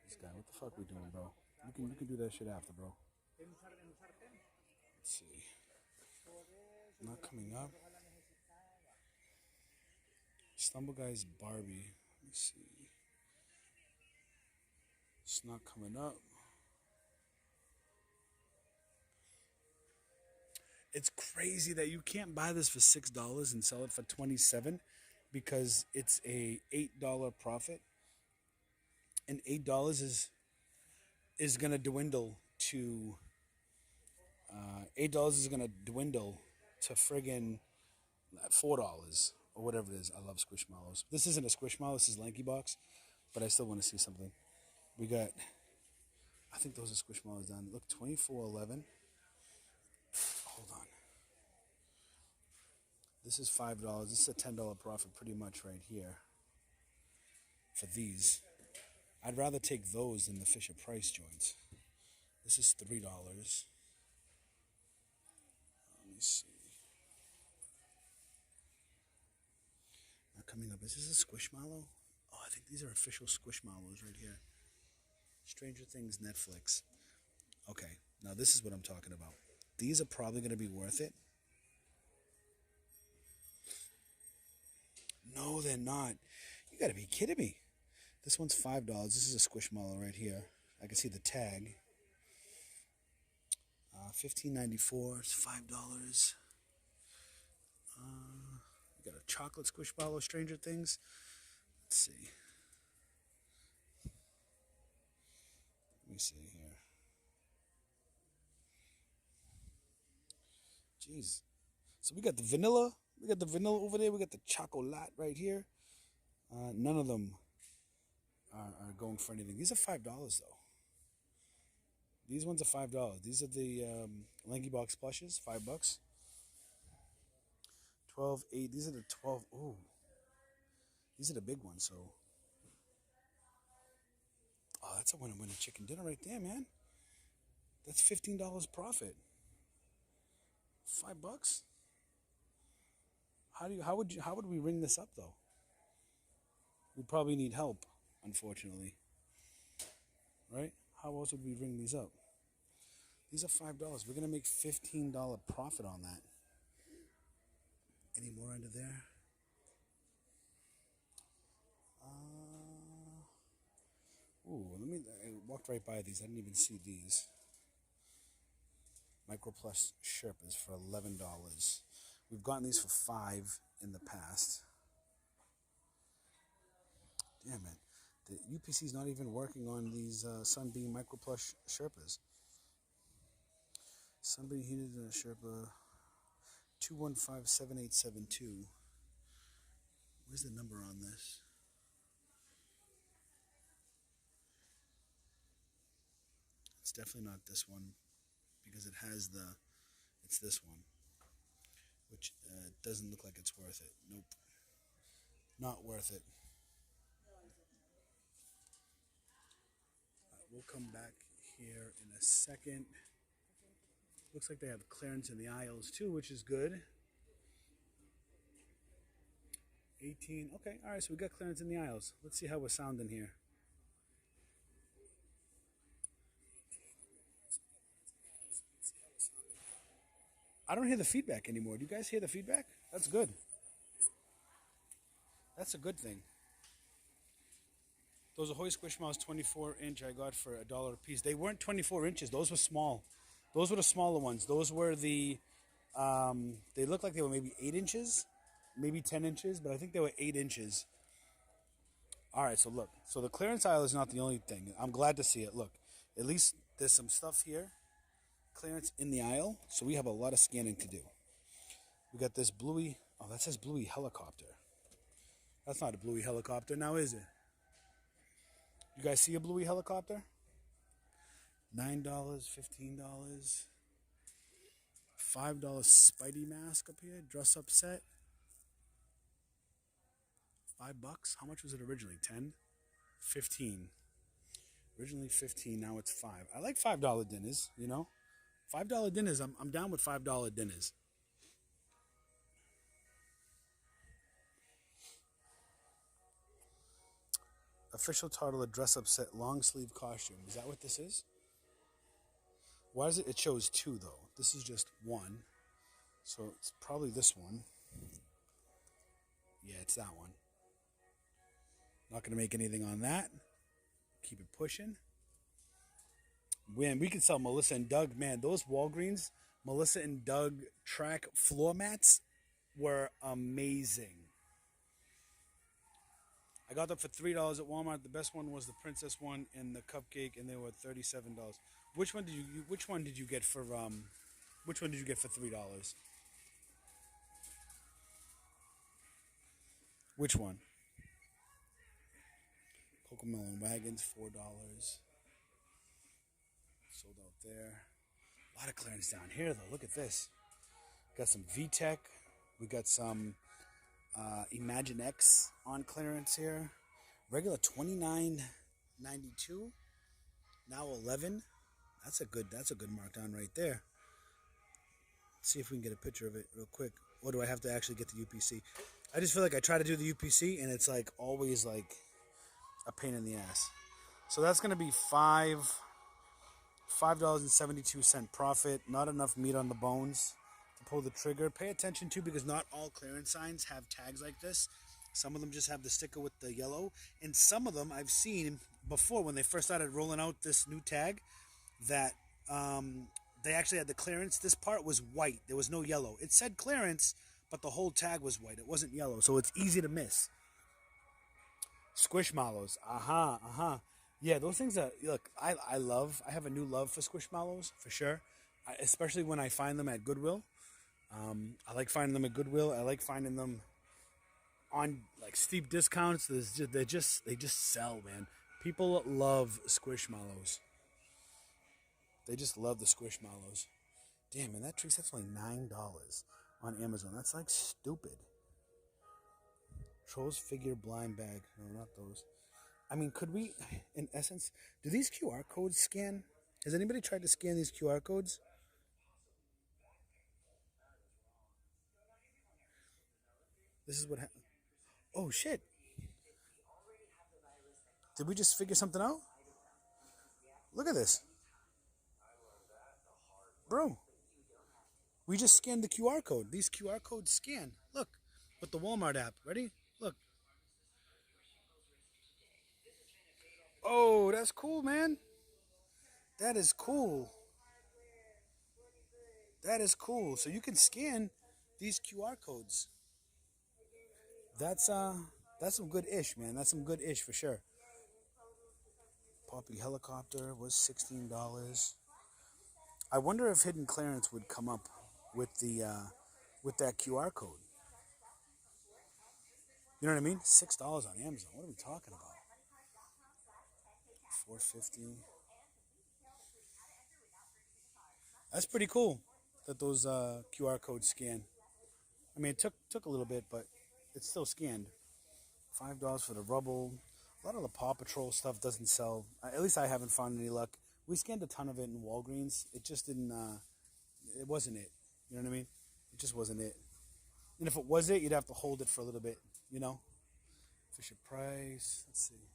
This guy, what the fuck we doing, bro? You can do that shit after, bro. Let's see. Not coming up. Stumble Guy's Barbie. Let's see. It's not coming up. It's crazy that you can't buy this for $6 and sell it for $27 because it's a $8 profit, and $8 is gonna dwindle to $8 is gonna dwindle to friggin' $4 or whatever it is. I love Squishmallows. This isn't a Squishmallow. This is Lanky Box, but I still want to see something. We got, I think those are Squishmallows down. Look, $24.11. Hold on. This is $5. This is a $10 profit pretty much right here for these. I'd rather take those than the Fisher Price joints. This is $3. Let me see. Now coming up, is this a Squishmallow? Oh, I think these are official Squishmallows right here. Stranger Things Netflix. Okay, now this is what I'm talking about. These are probably going to be worth it. No, they're not. You got to be kidding me. This one's $5. This is a Squishmallow right here. I can see the tag. $15.94. It's $5. We got a chocolate Squishmallow, Stranger Things. Let's see. Let me see here. Jeez. So we got the vanilla. We got the vanilla over there. We got the chocolate right here. None of them are going for anything. These are $5 though. These ones are $5. These are the Lanky Box plushes, $5. 12.8. These are the 12. Ooh. These are the big ones. So. Oh, that's a winner chicken dinner right there, man. That's $15 profit. $5. How would we ring this up though? We'd probably need help, unfortunately. Right? How else would we ring these up? These are $5. We're gonna make $15 profit on that. Any more under there? I walked right by these. I didn't even see these. Micro Plus Sherpas for $11. We've gotten these for $5 in the past. Damn it. The UPC is not even working on these Sunbeam Micro Plus Sherpas. Sunbeam Heated Sherpa 2157872. Where's the number on this? It's definitely not this one because it has it's this one, which doesn't look like it's worth it. Nope. Not worth it. We'll come back here in a second. Looks like they have clearance in the aisles too, which is good. 18. Okay, all right, so we got clearance in the aisles. Let's see how we're sounding here. I don't hear the feedback anymore. Do you guys hear the feedback? That's good. That's a good thing. Those Ahoy Squishmallows 24-inch I got for $1 a piece. They weren't 24 inches. Those were small. Those were the smaller ones. Those were the They looked like they were maybe 8 inches, maybe 10 inches, but I think they were 8 inches. All right, so look. So the clearance aisle is not the only thing. I'm glad to see it. Look, at least there's some stuff here. Clearance in the aisle. So we have a lot of scanning to do. We got this bluey. Oh, that says bluey helicopter. That's not a bluey helicopter now, is it? You guys see a bluey helicopter? $9, $15, $5 Spidey mask up here. Dress up set. $5. How much was it originally? 10? 15. Originally 15, now it's 5. I like $5 dinners, you know? $5 dinners, I'm down with $5 dinners. Official toddler dress-up set long sleeve costume. Is that what this is? Why is it? It shows 2 though. This is just 1. So it's probably this one. Yeah, it's that one. Not going to make anything on that. Keep it pushing. Man, we could sell Melissa and Doug. Man, those Walgreens, Melissa and Doug track floor mats were amazing. I got them for $3 at Walmart. The best one was the princess one and the cupcake, and they were $37. Which one did you get for $3? Which one? Cocomelon wagons, $4. Sold out there. A lot of clearance down here, though. Look at this. Got some VTech. We got some Imagine X on clearance here. Regular $29.92. Now $11. That's a good markdown right there. Let's see if we can get a picture of it real quick. Or do I have to actually get the UPC? I just feel like I try to do the UPC and it's like always like a pain in the ass. So that's gonna be $5.72 profit. Not enough meat on the bones to pull the trigger. Pay attention to, because not all clearance signs have tags like this. Some of them just have the sticker with the yellow, and some of them I've seen before when they first started rolling out this new tag that they actually had the clearance. This part was white. There was no yellow. It said clearance, but the whole tag was white. It wasn't yellow, so it's easy to miss. Squishmallows. Yeah, those things are, look, I have a new love for Squishmallows, for sure. Especially when I find them at Goodwill. I like finding them at Goodwill. I like finding them on like steep discounts. They just sell, man. People love Squishmallows. They just love the Squishmallows. Damn, man, that tree set's only $9 on Amazon. That's like stupid. Trolls figure blind bag. No, not those. I mean, could we, in essence, do these QR codes scan? Has anybody tried to scan these QR codes? This is what happened. Oh, shit. Did we just figure something out? Look at this. Bro. We just scanned the QR code. These QR codes scan. Look. With the Walmart app. Ready? Look. Oh, that's cool, man. That is cool. That is cool. So you can scan these QR codes. That's some good ish, man. That's some good ish for sure. Poppy helicopter was $16. I wonder if hidden clearance would come up with the with that QR code. You know what I mean? $6 on Amazon. What are we talking about? $4.50. That's pretty cool that those QR codes scan. I mean, it took a little bit, but it's still scanned. $5 for the rubble. A lot of the Paw Patrol stuff doesn't sell. At least I haven't found any luck. We scanned a ton of it in Walgreens. It just didn't. It wasn't it. You know what I mean? It just wasn't it. And if it was it, you'd have to hold it for a little bit. You know. Fisher Price. Let's see.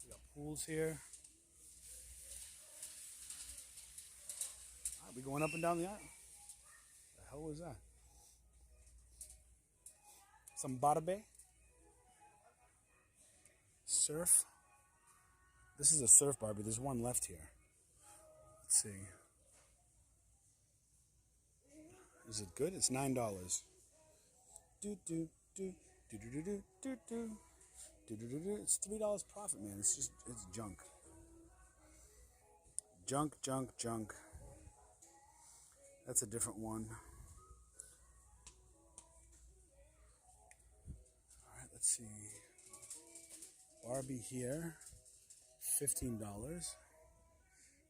We got pools here. All right, we going up and down the aisle. The hell was that? Some Barabe. Surf. This is a surf Barbie. There's one left here. Let's see. Is it good? It's $9. Do do do do do do do do do do do do. It's $3 profit, man. It's junk. Junk. That's a different one. All right, let's see. Barbie here, $15.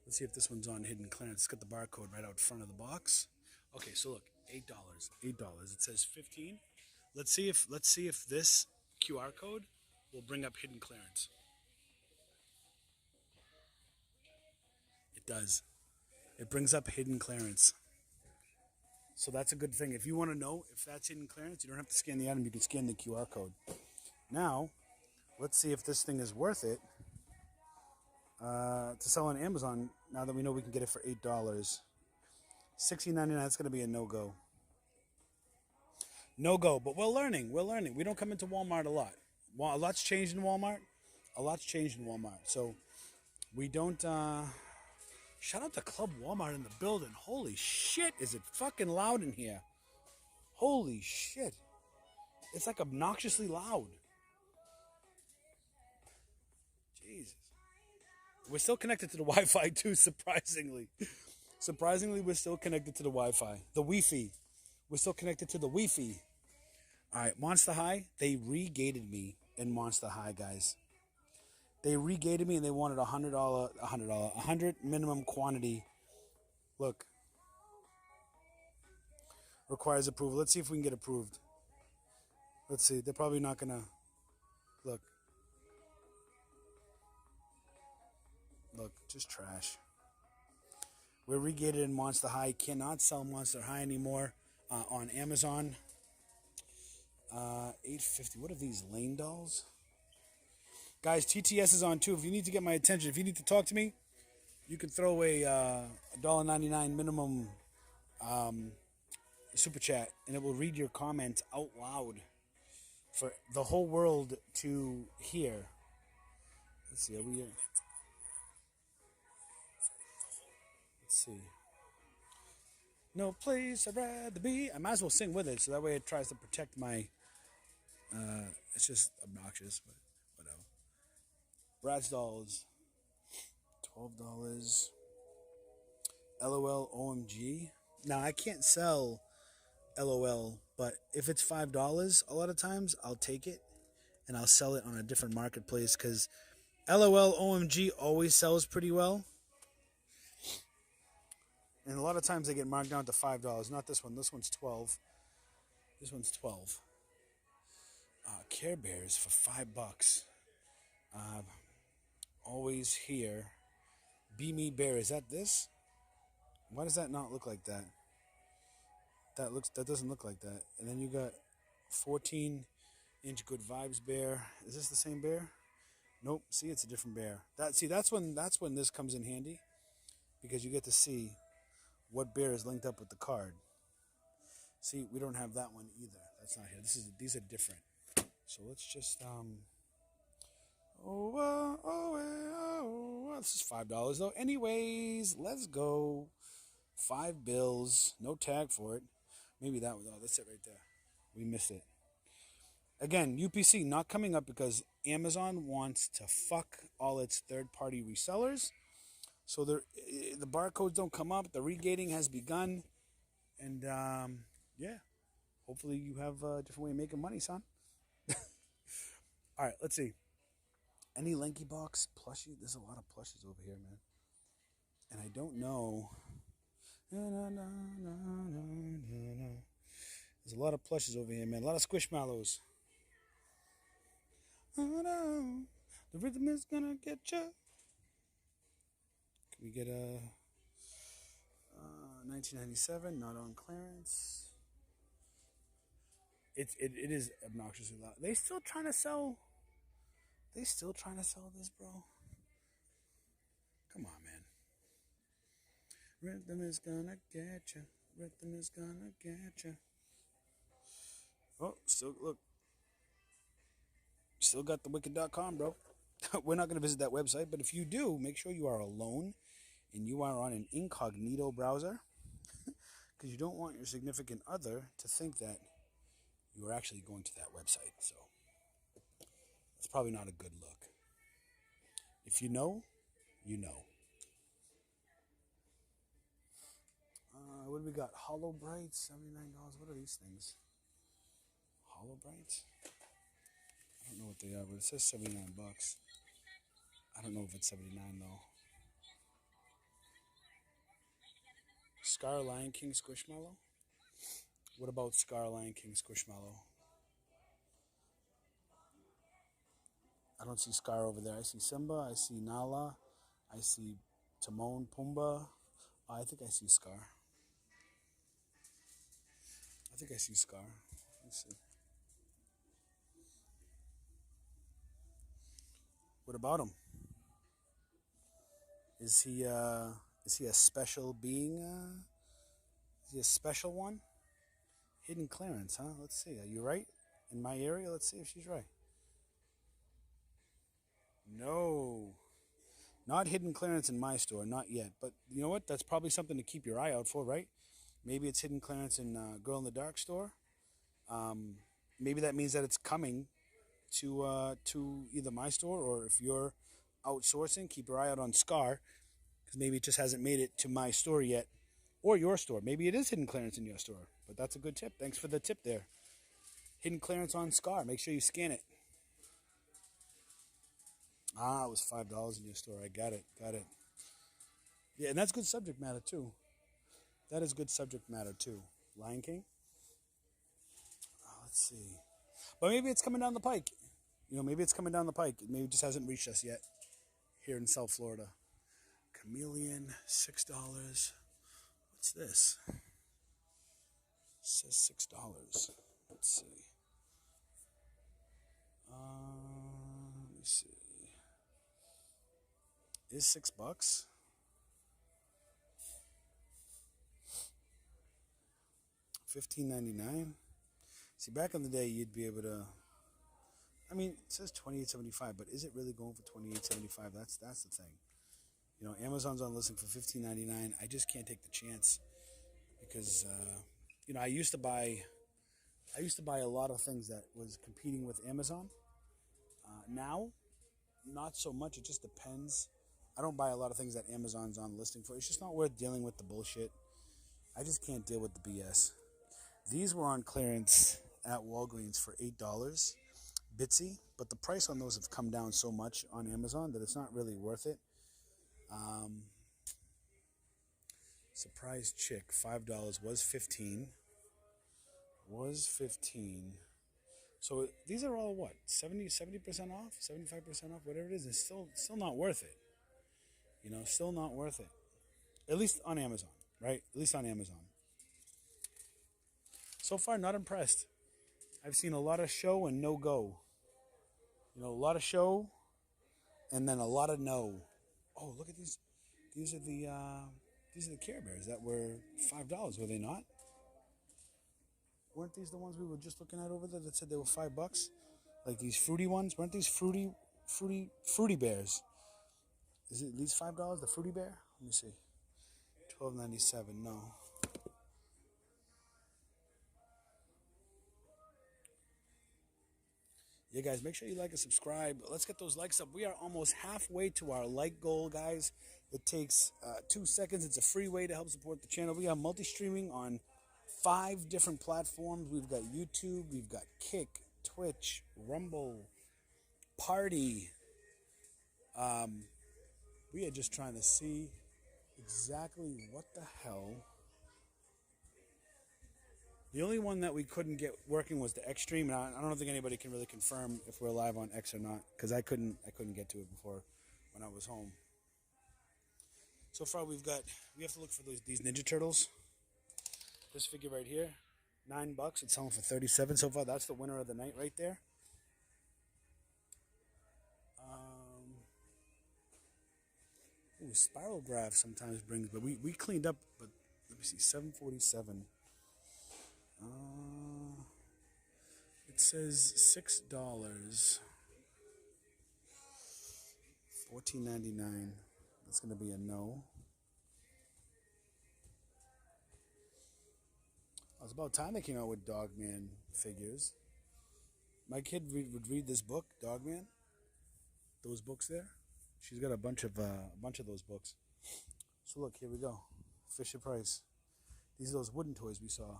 Let's see if this one's on hidden clearance. It's got the barcode right out front of the box. Okay, so look, $8. It says 15. Let's see if this QR code will bring up hidden clearance. It does. It brings up hidden clearance. So that's a good thing. If you want to know if that's hidden clearance, you don't have to scan the item. You can scan the QR code. Now, let's see if this thing is worth it to sell on Amazon. Now that we know we can get it for $8, $16.99. That's going to be a no-go. No-go. But we're learning. We don't come into Walmart a lot. A lot's changed in Walmart. So we don't. Shout out to Club Walmart in the building. Holy shit, is it fucking loud in here? Holy shit. It's like obnoxiously loud. Jesus. We're still connected to the Wi-Fi too, surprisingly. We're still connected to the Wi-Fi. The Wi-Fi. We're still connected to the Wi-Fi. All right, Monster High, they re-gated me in Monster High, guys. They re-gated me and they wanted $100 minimum quantity. Look. Requires approval. Let's see if we can get approved. Let's see. They're probably not going to. Look. Look, just trash. We're re-gated in Monster High. Cannot sell Monster High anymore on Amazon. $8.50. What are these, Lane dolls? Guys, TTS is on too. If you need to get my attention, if you need to talk to me, you can throw a $1.99 minimum super chat, and it will read your comments out loud for the whole world to hear. Let's see, are we here? Let's see. No place I'd rather be. I might as well sing with it, so that way it tries to protect my. It's just obnoxious, but whatever. Bratz dolls, $12. LOL OMG. Now I can't sell LOL, but if it's $5, a lot of times I'll take it and I'll sell it on a different marketplace because LOL OMG always sells pretty well. And a lot of times they get marked down to $5. Not this one. This one's $12. This one's $12. Care Bears for $5. Always here. Be Me Bear. Is that this? Why does that not look like that? That doesn't look like that. And then you got 14-inch Good Vibes Bear. Is this the same bear? Nope. See, it's a different bear. That's when this comes in handy, because you get to see what bear is linked up with the card. See, we don't have that one either. That's not here. These are different. So let's just this is $5 though. Anyways, let's go. $5, no tag for it. Maybe that one. Oh, that's it right there. We missed it. Again, UPC not coming up because Amazon wants to fuck all its third-party resellers. So the barcodes don't come up. The regating has begun. And, yeah. Hopefully you have a different way of making money, son. All right, let's see. Any Lanky Box plushie? There's a lot of plushies over here, man. And I don't know. There's a lot of plushies over here, man. A lot of Squishmallows. Oh, no. The rhythm is gonna get you. Can we get a 1997, not on clearance? It is obnoxiously loud. They still trying to sell this, bro? Come on, man. Rhythm is gonna get you. Rhythm is gonna get you. Oh, still, look. Still got the wicked.com, bro. We're not going to visit that website, but if you do, make sure you are alone and you are on an incognito browser. because you don't want your significant other to think that you are actually going to that website. So it's probably not a good look. If you know, you know. What do we got? Hollow Brights, $79. What are these things? Hollow Brights? I don't know what they are, but it says $79. I don't know if it's 79 though. Scar Lion King Squishmallow? What about Scar Lion King Squishmallow? I don't see Scar over there. I see Simba, I see Nala, I see Timon, Pumbaa. I think I see Scar. I think I see Scar. Let's see. What about him? Is he a special being? Is he a special one? Hidden clearance, huh? Let's see. Are you right? In my area? Let's see if she's right. No. Not hidden clearance in my store, not yet. But you know what? That's probably something to keep your eye out for, right? Maybe it's hidden clearance in Girl in the Dark store. Maybe that means that it's coming to either my store, or if you're outsourcing, keep your eye out on Scar, because maybe it just hasn't made it to my store yet, or your store. Maybe it is hidden clearance in your store, but that's a good tip. Thanks for the tip there. Hidden clearance on Scar. Make sure you scan it. It was $5 in your store. I got it. Yeah, and that's good subject matter too. That is good subject matter too. Lion King. Let's see. But maybe it's coming down the pike. Maybe it's coming down the pike. Maybe it just hasn't reached us yet here in South Florida. Chameleon, $6. What's this? It says $6. Let's see. Let me see. Is $6? $15.99. See, back in the day, you'd be able to. I mean, it says $28.75, but is it really going for $28.75? That's the thing. Amazon's on listing for $15.99. I just can't take the chance because I used to buy a lot of things that was competing with Amazon. Now, not so much. It just depends. I don't buy a lot of things that Amazon's on listing for. It's just not worth dealing with the bullshit. I just can't deal with the BS. These were on clearance at Walgreens for $8, Bitsy, but the price on those have come down so much on Amazon that it's not really worth it. Surprise chick, $5 was $15. So these are all what? 70% off, 75% off, whatever it is. It's still not worth it. Still not worth it. At least on Amazon, right? At least on Amazon. So far, not impressed. I've seen a lot of show and no go. A lot of show and then a lot of no. Oh, look at these. These are the Care Bears that were $5, were they not? Weren't these the ones we were just looking at over there that said they were $5? Like these fruity ones? Weren't these fruity bears? Is it at least $5? The fruity bear? Let me see. $12.97. No. Yeah, guys, make sure you like and subscribe. Let's get those likes up. We are almost halfway to our like goal, guys. It takes 2 seconds. It's a free way to help support the channel. We are multi-streaming on 5 different platforms. We've got YouTube, we've got Kick, Twitch, Rumble, Party. We are just trying to see exactly what the hell. The only one that we couldn't get working was the X stream, and I don't think anybody can really confirm if we're live on X or not, because I couldn't get to it before when I was home. So far, we have to look for these Ninja Turtles. This figure right here, $9. It's selling for $37 so far. That's the winner of the night right there. Spiral Graph sometimes brings, but we cleaned up. But let me see, $7.47. It says $6. $14.99. That's gonna be a no. It's about time they came out with Dogman figures. My kid would read this book, Dogman. Those books there. She's got a bunch of those books. So look, here we go. Fisher Price. These are those wooden toys we saw.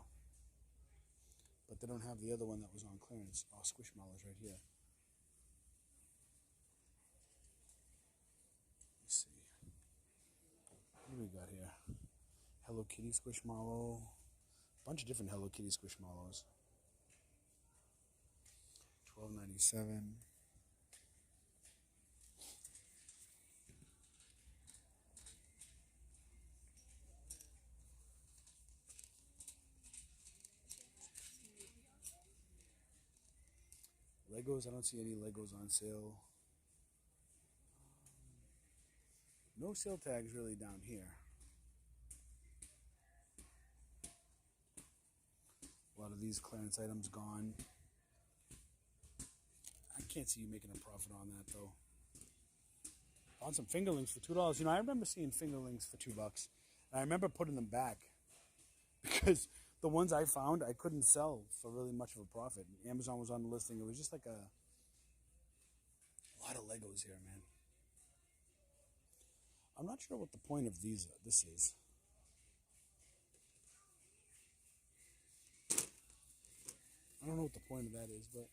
But they don't have the other one that was on clearance. Oh, Squishmallows right here. Let's see. What do we got here? Hello Kitty Squishmallow. A bunch of different Hello Kitty Squishmallows. $12.97. Legos, I don't see any Legos on sale. No sale tags really down here. A lot of these clearance items gone. I can't see you making a profit on that though. Found some fingerlings for $2. You know, I remember seeing fingerlings for $2. And I remember putting them back because the ones I found I couldn't sell for really much of a profit. Amazon was on the listing. It was just like a lot of Legos here, man. I'm not sure what the point of this is. I don't know what the point of that is, but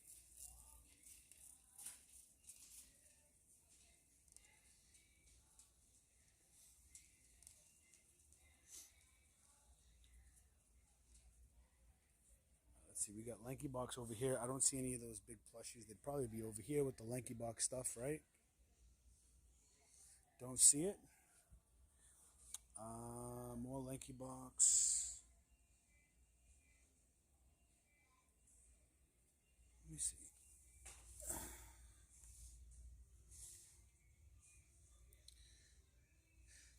let's see, we got Lanky Box over here. I don't see any of those big plushies. They'd probably be over here with the Lanky Box stuff, right? Don't see it. More Lanky Box. Let me see.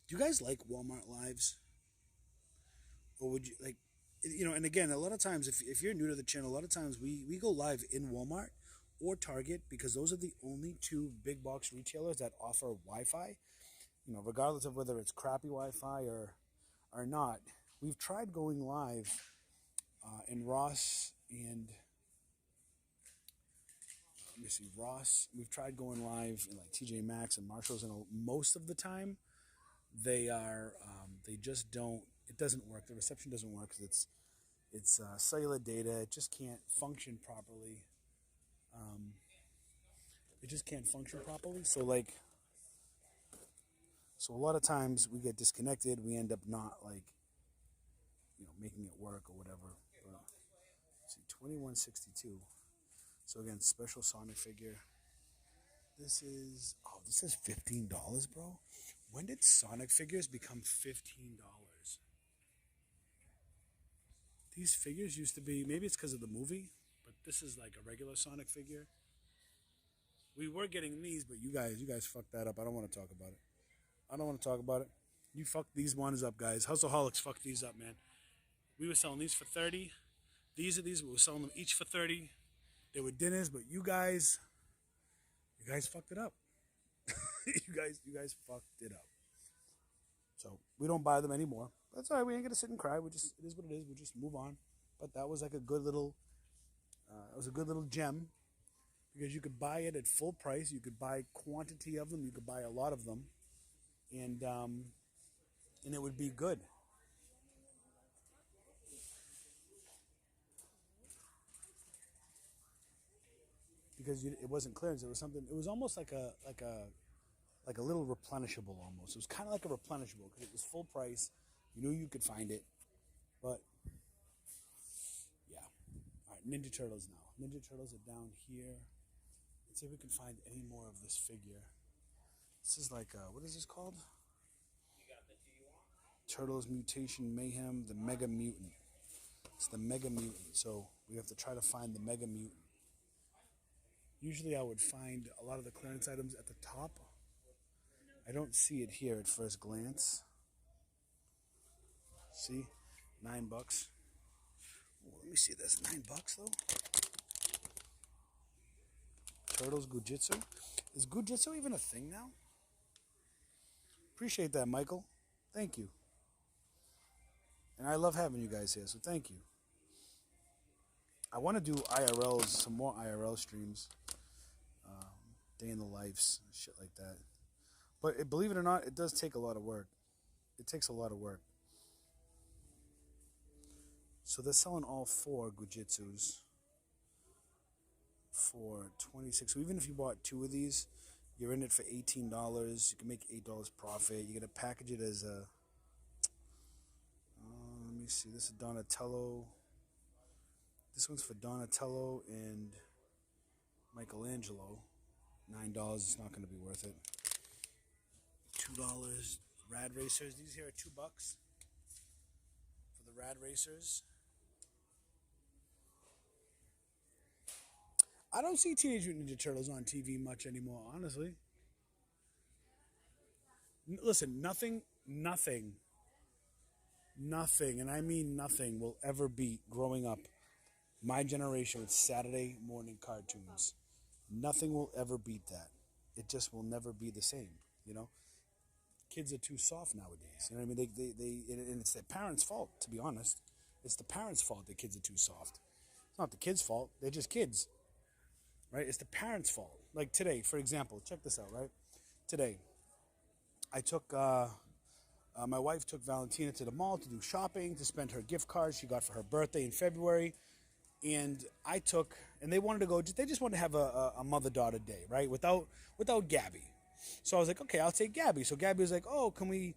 Do you guys like Walmart Lives? Or would you like, you know, and again, a lot of times, if you're new to the channel, a lot of times we go live in Walmart or Target because those are the only two big box retailers that offer Wi-Fi. You know, regardless of whether it's crappy Wi-Fi or not. We've tried going live in Ross and let me see, Ross. We've tried going live in like TJ Maxx and Marshalls, and most of the time they just don't. It doesn't work. The reception doesn't work because it's cellular data. It just can't function properly. It just can't function properly. So a lot of times we get disconnected. We end up not making it work or whatever. But, let's see, $21.62. So again, special Sonic figure. This is $15, bro. When did Sonic figures become $15? These figures used to be, maybe it's because of the movie, but this is like a regular Sonic figure. We were getting these, but you guys fucked that up. I don't want to talk about it. You fucked these ones up, guys. Hustleholics fucked these up, man. We were selling these for $30. These, we were selling them each for $30. They were dinners, but you guys fucked it up. you guys fucked it up. So we don't buy them anymore. That's all right. We ain't gonna sit and cry. It is what it is. We'll just move on. But that was like a good little, gem because you could buy it at full price. You could buy quantity of them. You could buy a lot of them, and it would be good. Because it wasn't clearance. It was something. It was almost like a little replenishable almost. It was kind of like a replenishable because it was full price. You knew you could find it, but yeah. All right, Ninja Turtles now. Ninja Turtles are down here. Let's see if we can find any more of this figure. This is like what is this called? Turtles Mutation Mayhem, the Mega Mutant. It's the Mega Mutant. So we have to try to find the Mega Mutant. Usually I would find a lot of the clearance items at the top. I don't see it here at first glance. See? $9. Oh, let me see this. $9 though? Turtles Gujitsu. Is Gujitsu even a thing now? Appreciate that, Michael. Thank you. And I love having you guys here, so thank you. I want to do IRLs, some more IRL streams, day in the lives, shit like that. But believe it or not, it does take a lot of work. It takes a lot of work. So they're selling all 4 Gujitsus for $26. So even if you bought 2 of these, you're in it for $18. You can make $8 profit. You're gonna package it as a. Let me see. This is Donatello. This one's for Donatello and Michelangelo. $9. It's not gonna be worth it. $2. Rad Racers. These here are $2 for the Rad Racers. I don't see Teenage Mutant Ninja Turtles on TV much anymore, honestly. Listen, nothing, and I mean nothing, will ever beat growing up my generation with Saturday morning cartoons. Nothing will ever beat that. It just will never be the same, you know? Kids are too soft nowadays. You know what I mean? And it's their parents' fault, to be honest. It's the parents' fault that kids are too soft. It's not the kids' fault. They're just kids. Right? It's the parents' fault. Like today, for example, check this out, right? Today, I took, my wife took Valentina to the mall to do shopping, to spend her gift cards she got for her birthday in February. And they wanted to go, they just wanted to have a mother-daughter day, right? Without Gabby. So I was like, okay, I'll take Gabby. So Gabby was like, oh, can we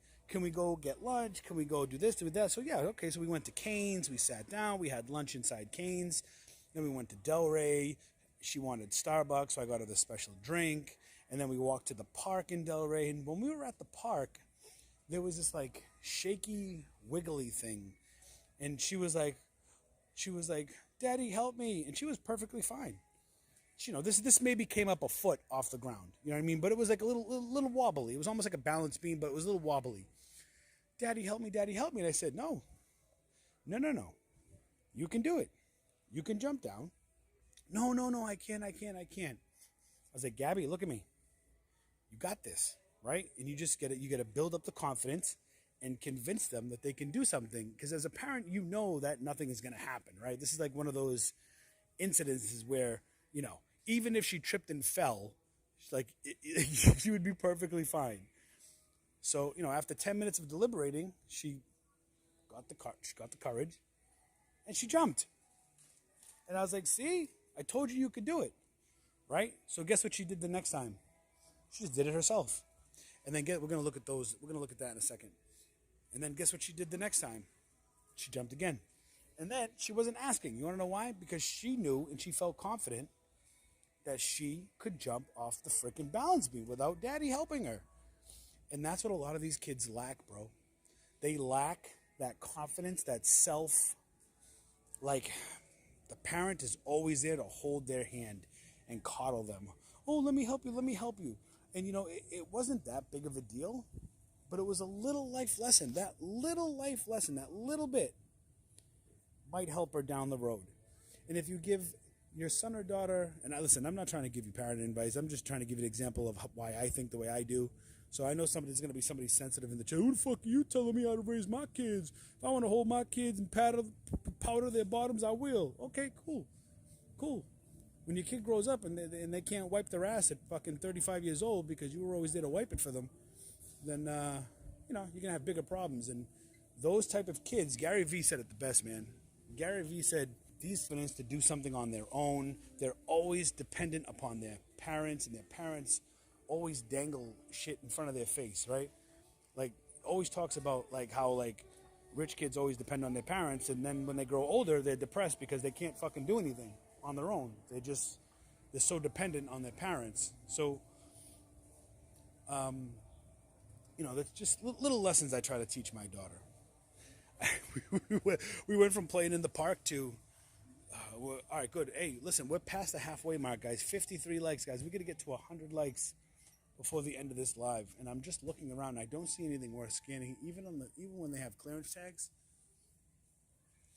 go get lunch? Can we go do this, do that? So yeah, okay. So we went to Cane's. We sat down. We had lunch inside Cane's. Then we went to Delray. She wanted Starbucks, so I got her the special drink. And then we walked to the park in Delray. And when we were at the park, there was this like shaky, wiggly thing. And she was like, Daddy, help me. And she was perfectly fine. You know, this maybe came up a foot off the ground. You know what I mean? But it was like a little wobbly. It was almost like a balance beam, but it was a little wobbly. Daddy, help me. Daddy, help me. And I said, no. You can do it. You can jump down. No, I can't. I was like, Gabby, look at me. You got this, right? And you just you got to build up the confidence and convince them that they can do something. Because as a parent, you know that nothing is going to happen, right? This is like one of those incidences where, you know, even if she tripped and fell, she would be perfectly fine. So, you know, after 10 minutes of deliberating, she got the courage and she jumped. And I was like, see, I told you could do it, right? So guess what she did the next time? She just did it herself. And then we're going to look at those. We're going to look at that in a second. And then guess what she did the next time? She jumped again. And then she wasn't asking. You want to know why? Because she knew and she felt confident that she could jump off the freaking balance beam without Daddy helping her. And that's what a lot of these kids lack, bro. They lack that confidence, that self, like the parent is always there to hold their hand and coddle them. Oh, let me help you. And, you know, it wasn't that big of a deal, but it was a little life lesson. That little bit might help her down the road. And if you give your son or daughter, and listen, I'm not trying to give you parenting advice. I'm just trying to give you an example of why I think the way I do. So I know there's going to be somebody sensitive in the chat. Who the fuck are you telling me how to raise my kids? If I want to hold my kids and powder their bottoms, I will. Okay, cool. When your kid grows up and they can't wipe their ass at fucking 35 years old because you were always there to wipe it for them, then, you know, you're going to have bigger problems. And those type of kids, Gary Vee said it the best, man. Gary Vee said, these kids to do something on their own. They're always dependent upon their parents, and their parents always dangle shit in front of their face, right? Like, always talks about, like, how, like, rich kids always depend on their parents, and then when they grow older, they're depressed because they can't fucking do anything on their own. They're so dependent on their parents. So, you know, that's just little lessons I try to teach my daughter. we went from playing in the park to, all right, good. Hey, listen, we're past the halfway mark, guys. 53 likes, guys. We're going to get to 100 likes before the end of this live. And I'm just looking around. And I don't see anything worth scanning. Even when they have clearance tags,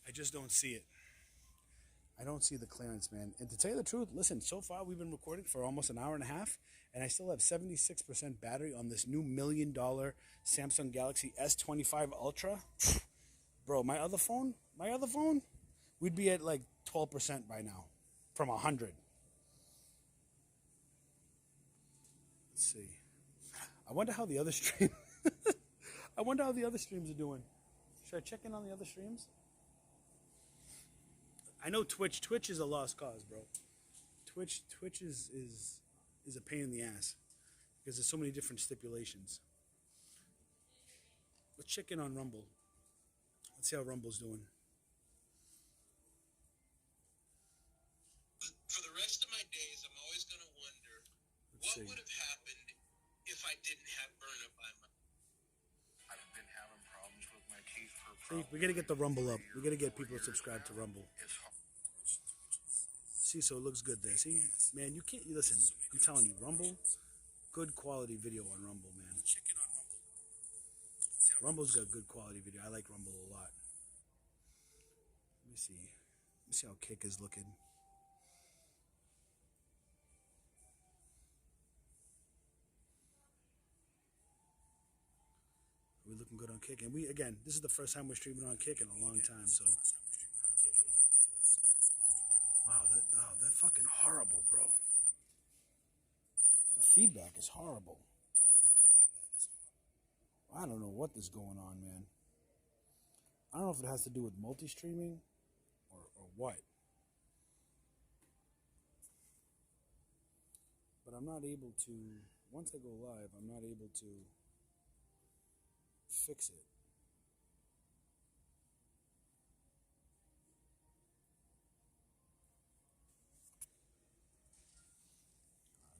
I just don't see it. I don't see the clearance, man. And to tell you the truth, listen, so far we've been recording for almost an hour and a half, and I still have 76% battery on this new $1 million Samsung Galaxy S25 Ultra. Bro, my other phone, we'd be at like 12% by now from 100. Let's see. I wonder how the other stream. I wonder how the other streams are doing. Should I check in on the other streams? I know Twitch. Twitch is a lost cause, bro. Twitch is a pain in the ass because there's so many different stipulations. Let's check in on Rumble. Let's see how Rumble's doing. For the rest of my days, I'm always going to wonder what would have happened if I didn't have burn-up by my... I've been having problems with my teeth for... See, we got to get the Rumble up. We got to get people to subscribe to Rumble. See, so it looks good there. See, man, you can't... Listen, I'm telling you, Rumble, good quality video on Rumble, man. Rumble's got good quality video. I like Rumble a lot. Let me see. Let me see how Kick is looking. Are we looking good on Kick? And we, again, this is the first time we're streaming on Kick in a long time, so... Wow, that fucking horrible, bro. The feedback is horrible. I don't know what is going on, man. I don't know if it has to do with multi-streaming or what. But I'm not able to, once I go live, I'm not able to fix it.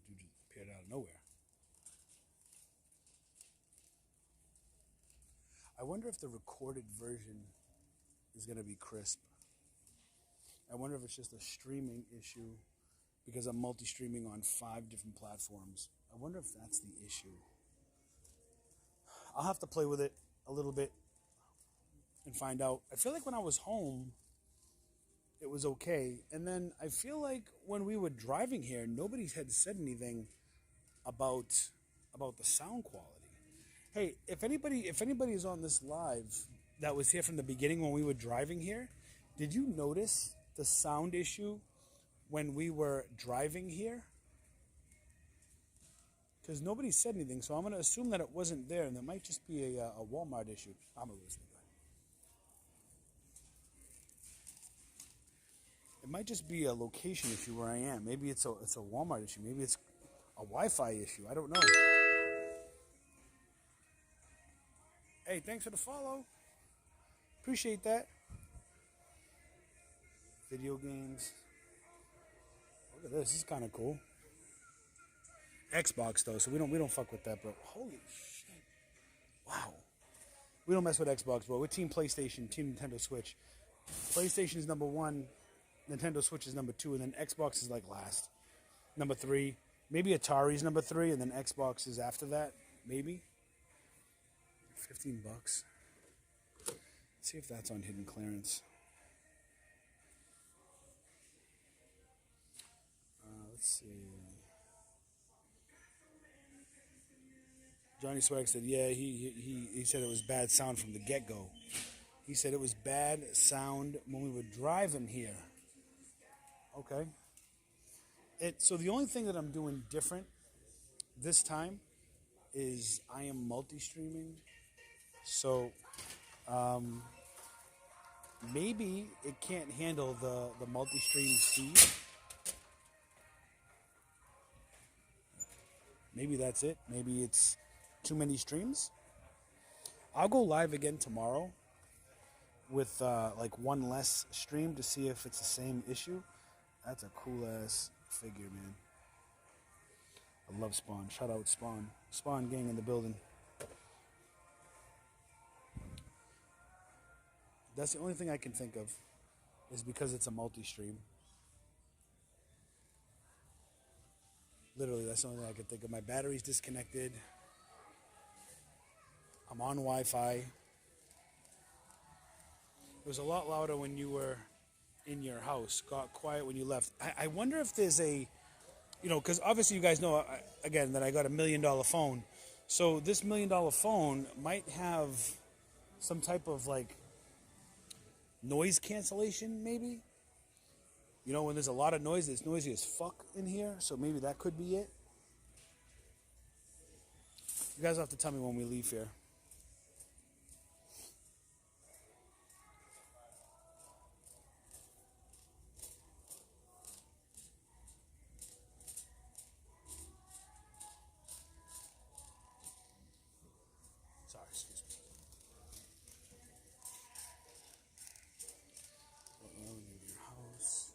Dude just appeared out of nowhere. I wonder if the recorded version is going to be crisp. I wonder if it's just a streaming issue because I'm multi-streaming on 5 different platforms. I wonder if that's the issue. I'll have to play with it a little bit and find out. I feel like when I was home, it was okay. And then I feel like when we were driving here, nobody had said anything about the sound quality. Hey, if anybody is on this live that was here from the beginning when we were driving here, did you notice the sound issue when we were driving here? Because nobody said anything, so I'm going to assume that it wasn't there, and that might just be a Walmart issue. I'm going to listen. It might just be a location issue where I am. Maybe it's a Walmart issue. Maybe it's a Wi-Fi issue. I don't know. Hey, thanks for the follow. Appreciate that. Video games. Look at this. This is kind of cool. Xbox though, so we don't fuck with that, bro. Holy shit! Wow. We don't mess with Xbox, bro. We're Team PlayStation, Team Nintendo Switch. PlayStation is number 1. Nintendo Switch is number 2, and then Xbox is like last. Number 3. Maybe Atari's number 3, and then Xbox is after that. Maybe. $15. Let's see if that's on hidden clearance. Let's see. Johnny Swag said, yeah, he said it was bad sound from the get-go. He said it was bad sound when we were driving here. Okay. So the only thing that I'm doing different this time is I am multi-streaming. So maybe it can't handle the multi-stream speed. Maybe that's it. Maybe it's too many streams. I'll go live again tomorrow with like one less stream to see if it's the same issue. That's a cool ass figure, man. I love Spawn. Shout out Spawn. Spawn gang in the building. That's the only thing I can think of is because it's a multi-stream. Literally, that's the only thing I can think of. My battery's disconnected. I'm on Wi-Fi. It was a lot louder when you were in your house. Got quiet when you left. I wonder if there's a, because obviously you guys know, again, that I got $1 million phone. So this $1 million phone might have some type of like noise cancellation, maybe. You know, when there's a lot of noise, it's noisy as fuck in here, so maybe that could be it. You guys will have to tell me when we leave here. Sorry, excuse me. Leave your house.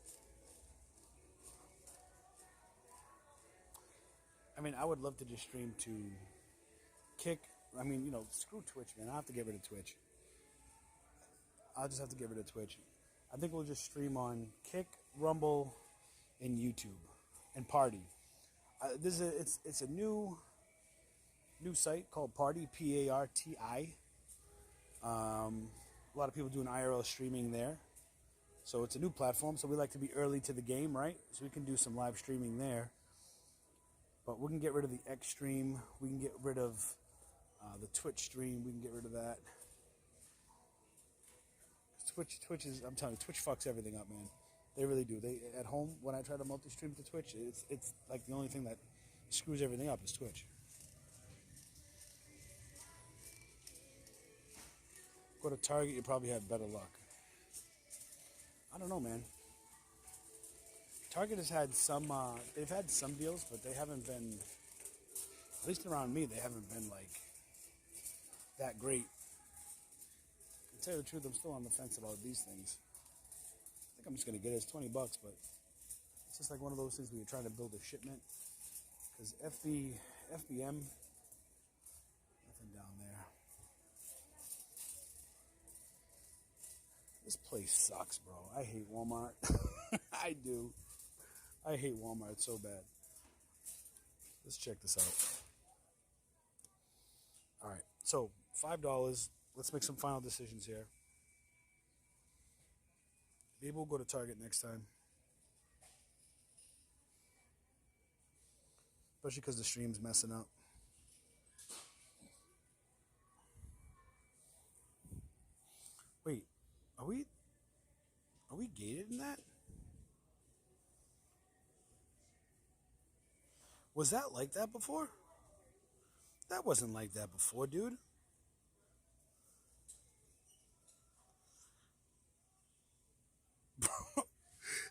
I mean, I would love to just stream to Kick. I mean, you know, screw Twitch, man. I have to get rid of Twitch. I'll just have to get rid of Twitch. I think we'll just stream on Kick, Rumble, and YouTube, and Party. It's a new site called Party, Parti. A lot of people doing IRL streaming there. So it's a new platform, so we like to be early to the game, right? So we can do some live streaming there. But we can get rid of the X stream. We can get rid of the Twitch stream. We can get rid of that. Twitch is, I'm telling you, Twitch fucks everything up, man. They really do. They at home, when I try to multi-stream to Twitch, it's like the only thing that screws everything up is Twitch. Go to Target, you probably have better luck. I don't know, man. Target has had some, they've had some deals, but they haven't been, at least around me, they haven't been like that great. To tell you the truth, I'm still on the fence about these things. I think I'm just going to get it. It's $20, but it's just like one of those things where you're trying to build a shipment. Because FBM, nothing down there. This place sucks, bro. I hate Walmart. I do. I hate Walmart so bad. Let's check this out. All right, so $5. Let's make some final decisions here. Maybe we'll go to Target next time. Especially because the stream's messing up. Wait, are we gated in that? Was that like that before? That wasn't like that before, dude.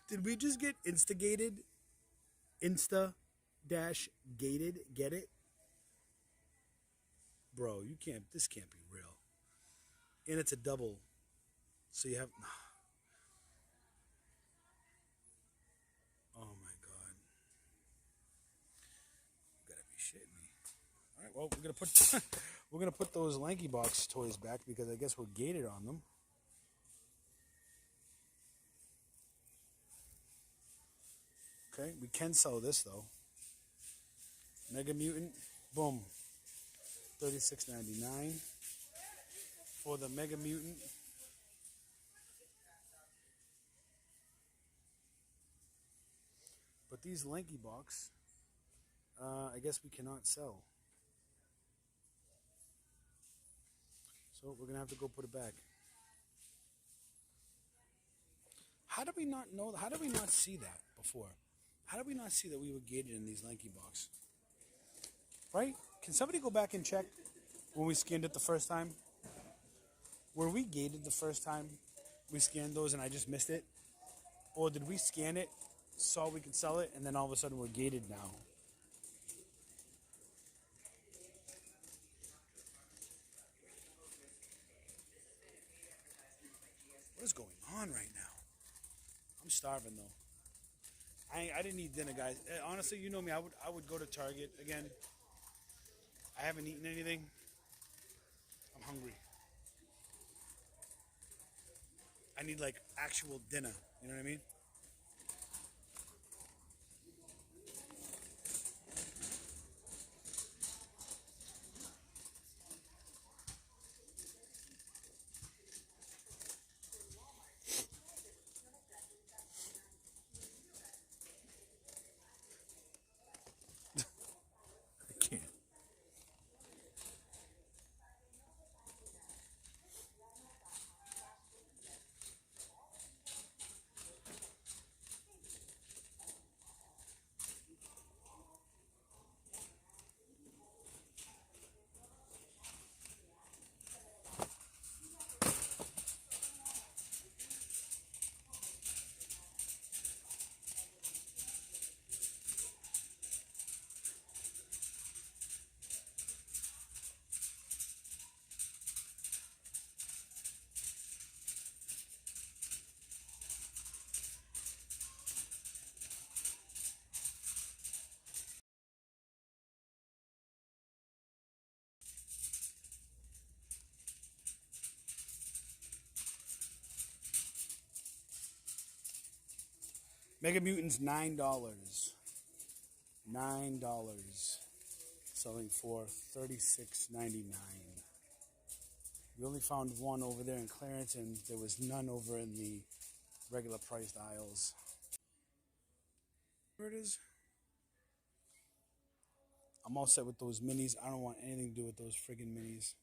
Did we just get instigated? Insta-gated? Get it? Bro, this can't be real. And it's a double. So you have... Oh my God. You gotta be shitting me. Alright, well, we're gonna put those Lanky Box toys back because I guess we're gated on them. Okay, we can sell this though. Mega Mutant, boom. $36.99 for the Mega Mutant. But these Lanky Box, I guess we cannot sell. So we're gonna have to go put it back. How did we not know? How did we not see that before? How did we not see that we were gated in these Lanky Box? Right? Can somebody go back and check when we scanned it the first time? Were we gated the first time we scanned those and I just missed it? Or did we scan it, saw we could sell it, and then all of a sudden we're gated now? What is going on right now? I'm starving though. I didn't eat dinner, guys. Honestly, you know me. I would go to Target again. I haven't eaten anything. I'm hungry. I need like actual dinner. You know what I mean? Mega Mutants, $9. $9. Selling for $36.99. We only found one over there in clearance, and there was none over in the regular priced aisles. Here it is. I'm all set with those minis. I don't want anything to do with those friggin' minis.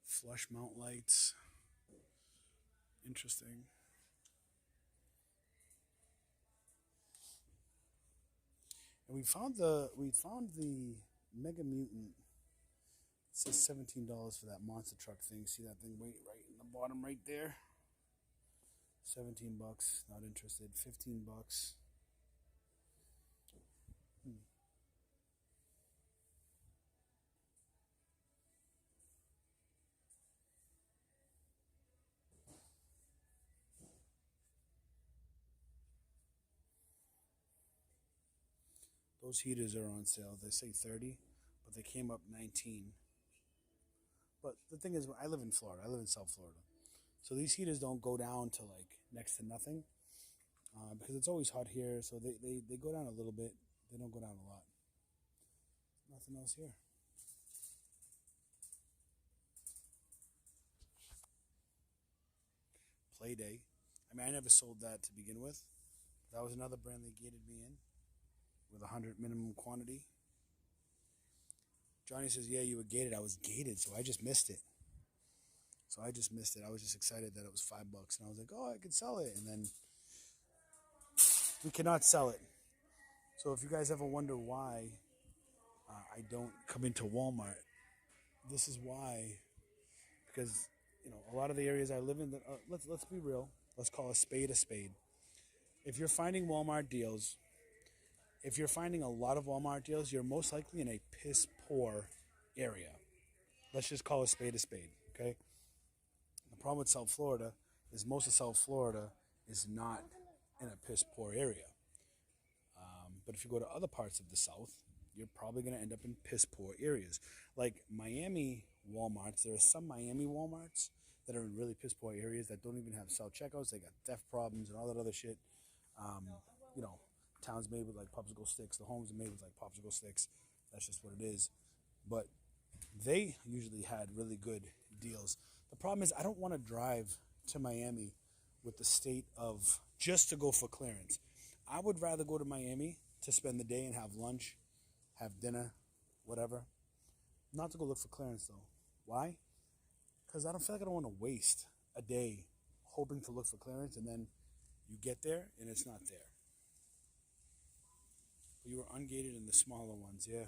Flush mount lights. Interesting. And we found the Mega Mutant. It says $17 for that monster truck thing. See that thing right in the bottom right there? $17. Not interested. $15. Those heaters are on sale. They say 30, but they came up 19. But the thing is, I live in Florida. I live in South Florida. So these heaters don't go down to like next to nothing because it's always hot here. So they go down a little bit. They don't go down a lot. Nothing else here. Playday. I mean, I never sold that to begin with. That was another brand they gated me in with 100 minimum quantity. Johnny says, yeah, you were gated. I was gated, so I just missed it. I was just excited that it was $5. And I was like, oh, I could sell it. And then we cannot sell it. So if you guys ever wonder why I don't come into Walmart, this is why. Because, a lot of the areas I live in, that let's be real. Let's call a spade a spade. If you're finding Walmart deals, if you're finding a lot of Walmart deals, you're most likely in a piss poor area. Let's just call a spade, okay? The problem with South Florida is most of South Florida is not in a piss poor area. But if you go to other parts of the South, you're probably going to end up in piss poor areas. Like Miami Walmarts, there are some Miami Walmarts that are in really piss poor areas that don't even have self-checkouts. They got theft problems and all that other shit. Towns made with like popsicle sticks. The homes are made with like popsicle sticks. That's just what it is. But they usually had really good deals. The problem is I don't want to drive to Miami with the state of just to go for clearance. I would rather go to Miami to spend the day and have lunch, have dinner, whatever. Not to go look for clearance though. Why? Because I don't feel like I don't want to waste a day hoping to look for clearance and then you get there and it's not there. But you were ungated in the smaller ones, yeah.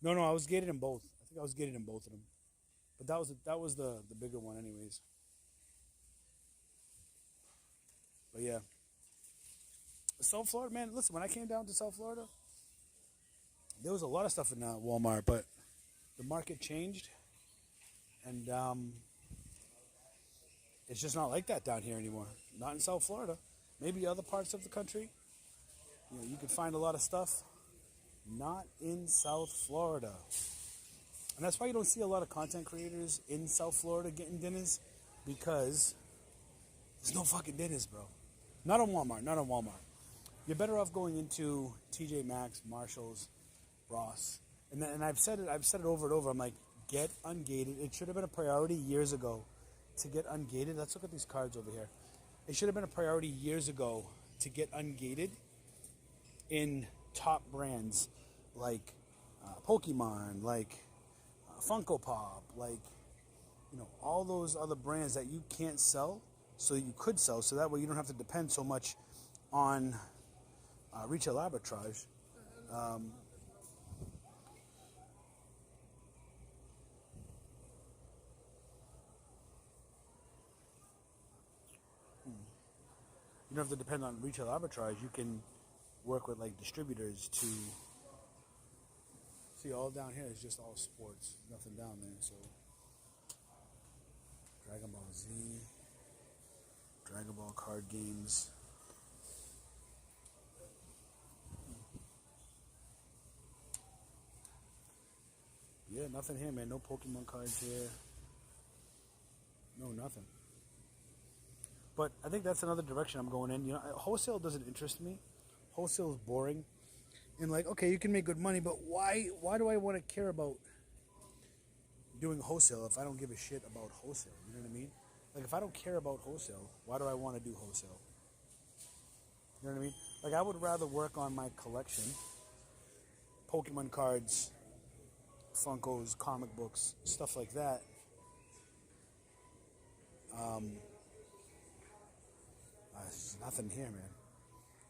No, I was gated in both. I think I was gated in both of them. But that was the bigger one anyways. But yeah. South Florida, man, listen, when I came down to South Florida, there was a lot of stuff in Walmart, but the market changed. And it's just not like that down here anymore. Not in South Florida. Maybe other parts of the country. You can find a lot of stuff. Not in South Florida. And that's why you don't see a lot of content creators in South Florida getting dinners. Because there's no fucking dinners, bro. Not on Walmart. You're better off going into TJ Maxx, Marshalls, Ross. And I've said it over and over. I'm like, get ungated. It should have been a priority years ago to get ungated. Let's look at these cards over here. It should have been a priority years ago to get ungated in top brands like Pokemon, like Funko Pop, like all those other brands that you can't sell, so you could sell, so that way you don't have to depend so much on retail arbitrage. You don't have to depend on retail arbitrage. You can work with like distributors to see. All down here is just all sports, nothing down there. So Dragon Ball Z, Dragon Ball card games. Yeah, nothing here, man. No Pokemon cards here. No, nothing. But I think that's another direction I'm going in. You know, wholesale doesn't interest me. Wholesale is boring. And like, okay, you can make good money, but why do I want to care about doing wholesale if I don't give a shit about wholesale? You know what I mean? Like, if I don't care about wholesale, why do I want to do wholesale? You know what I mean? Like, I would rather work on my collection. Pokemon cards, Funkos, comic books, stuff like that. There's nothing here, man.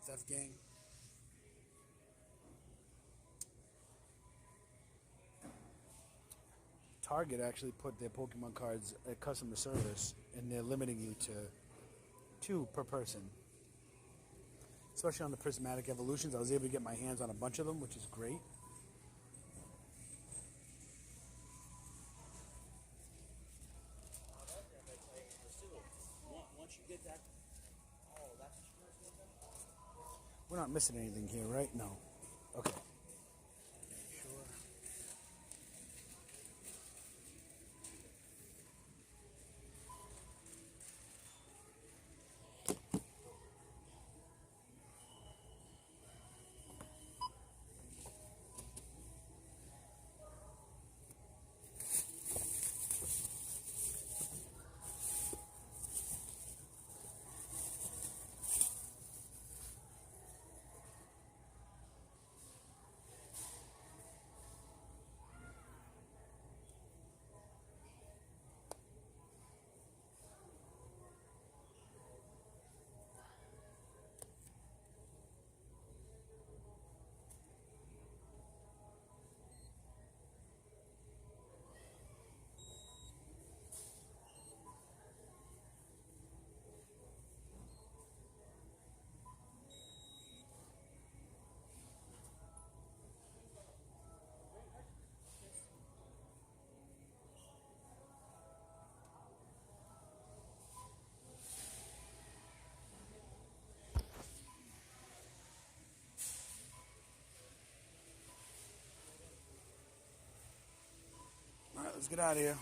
Theft gang. Target actually put their Pokemon cards at customer service, and they're limiting you to 2 per person. Especially on the prismatic evolutions, I was able to get my hands on a bunch of them, which is great. Once you get that, we're not missing anything here, right? No. Okay. Sure. All right, let's get out of here.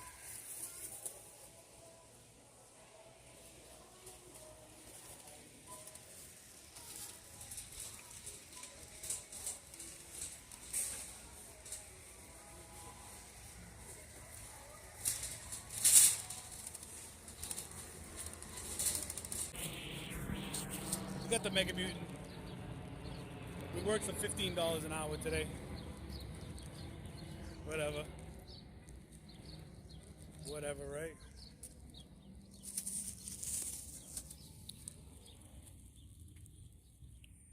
We got the Mega Mutant. We worked for $15 an hour today. Whatever. Whatever, right?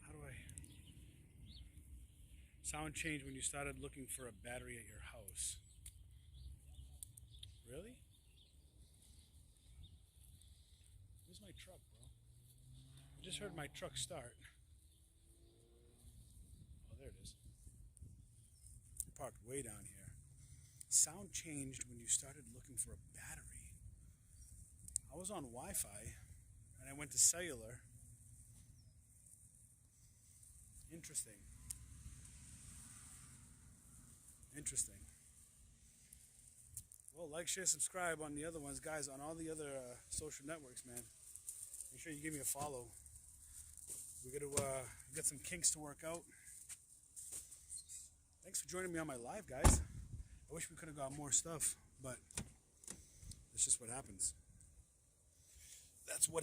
How do I... Sound changed when you started looking for a battery at your house. Really? Where's my truck, bro? I just heard my truck start. Oh, there it is. Parked way down here. Sound changed when you started looking for a battery. I was on Wi-Fi and I went to cellular. Interesting. Interesting. Well, like, share, subscribe on the other ones, guys, on all the other social networks, man. Make sure you give me a follow. We got to get some kinks to work out. Thanks for joining me on my live, guys. I wish we could have got more stuff, but it's just what happens. That's what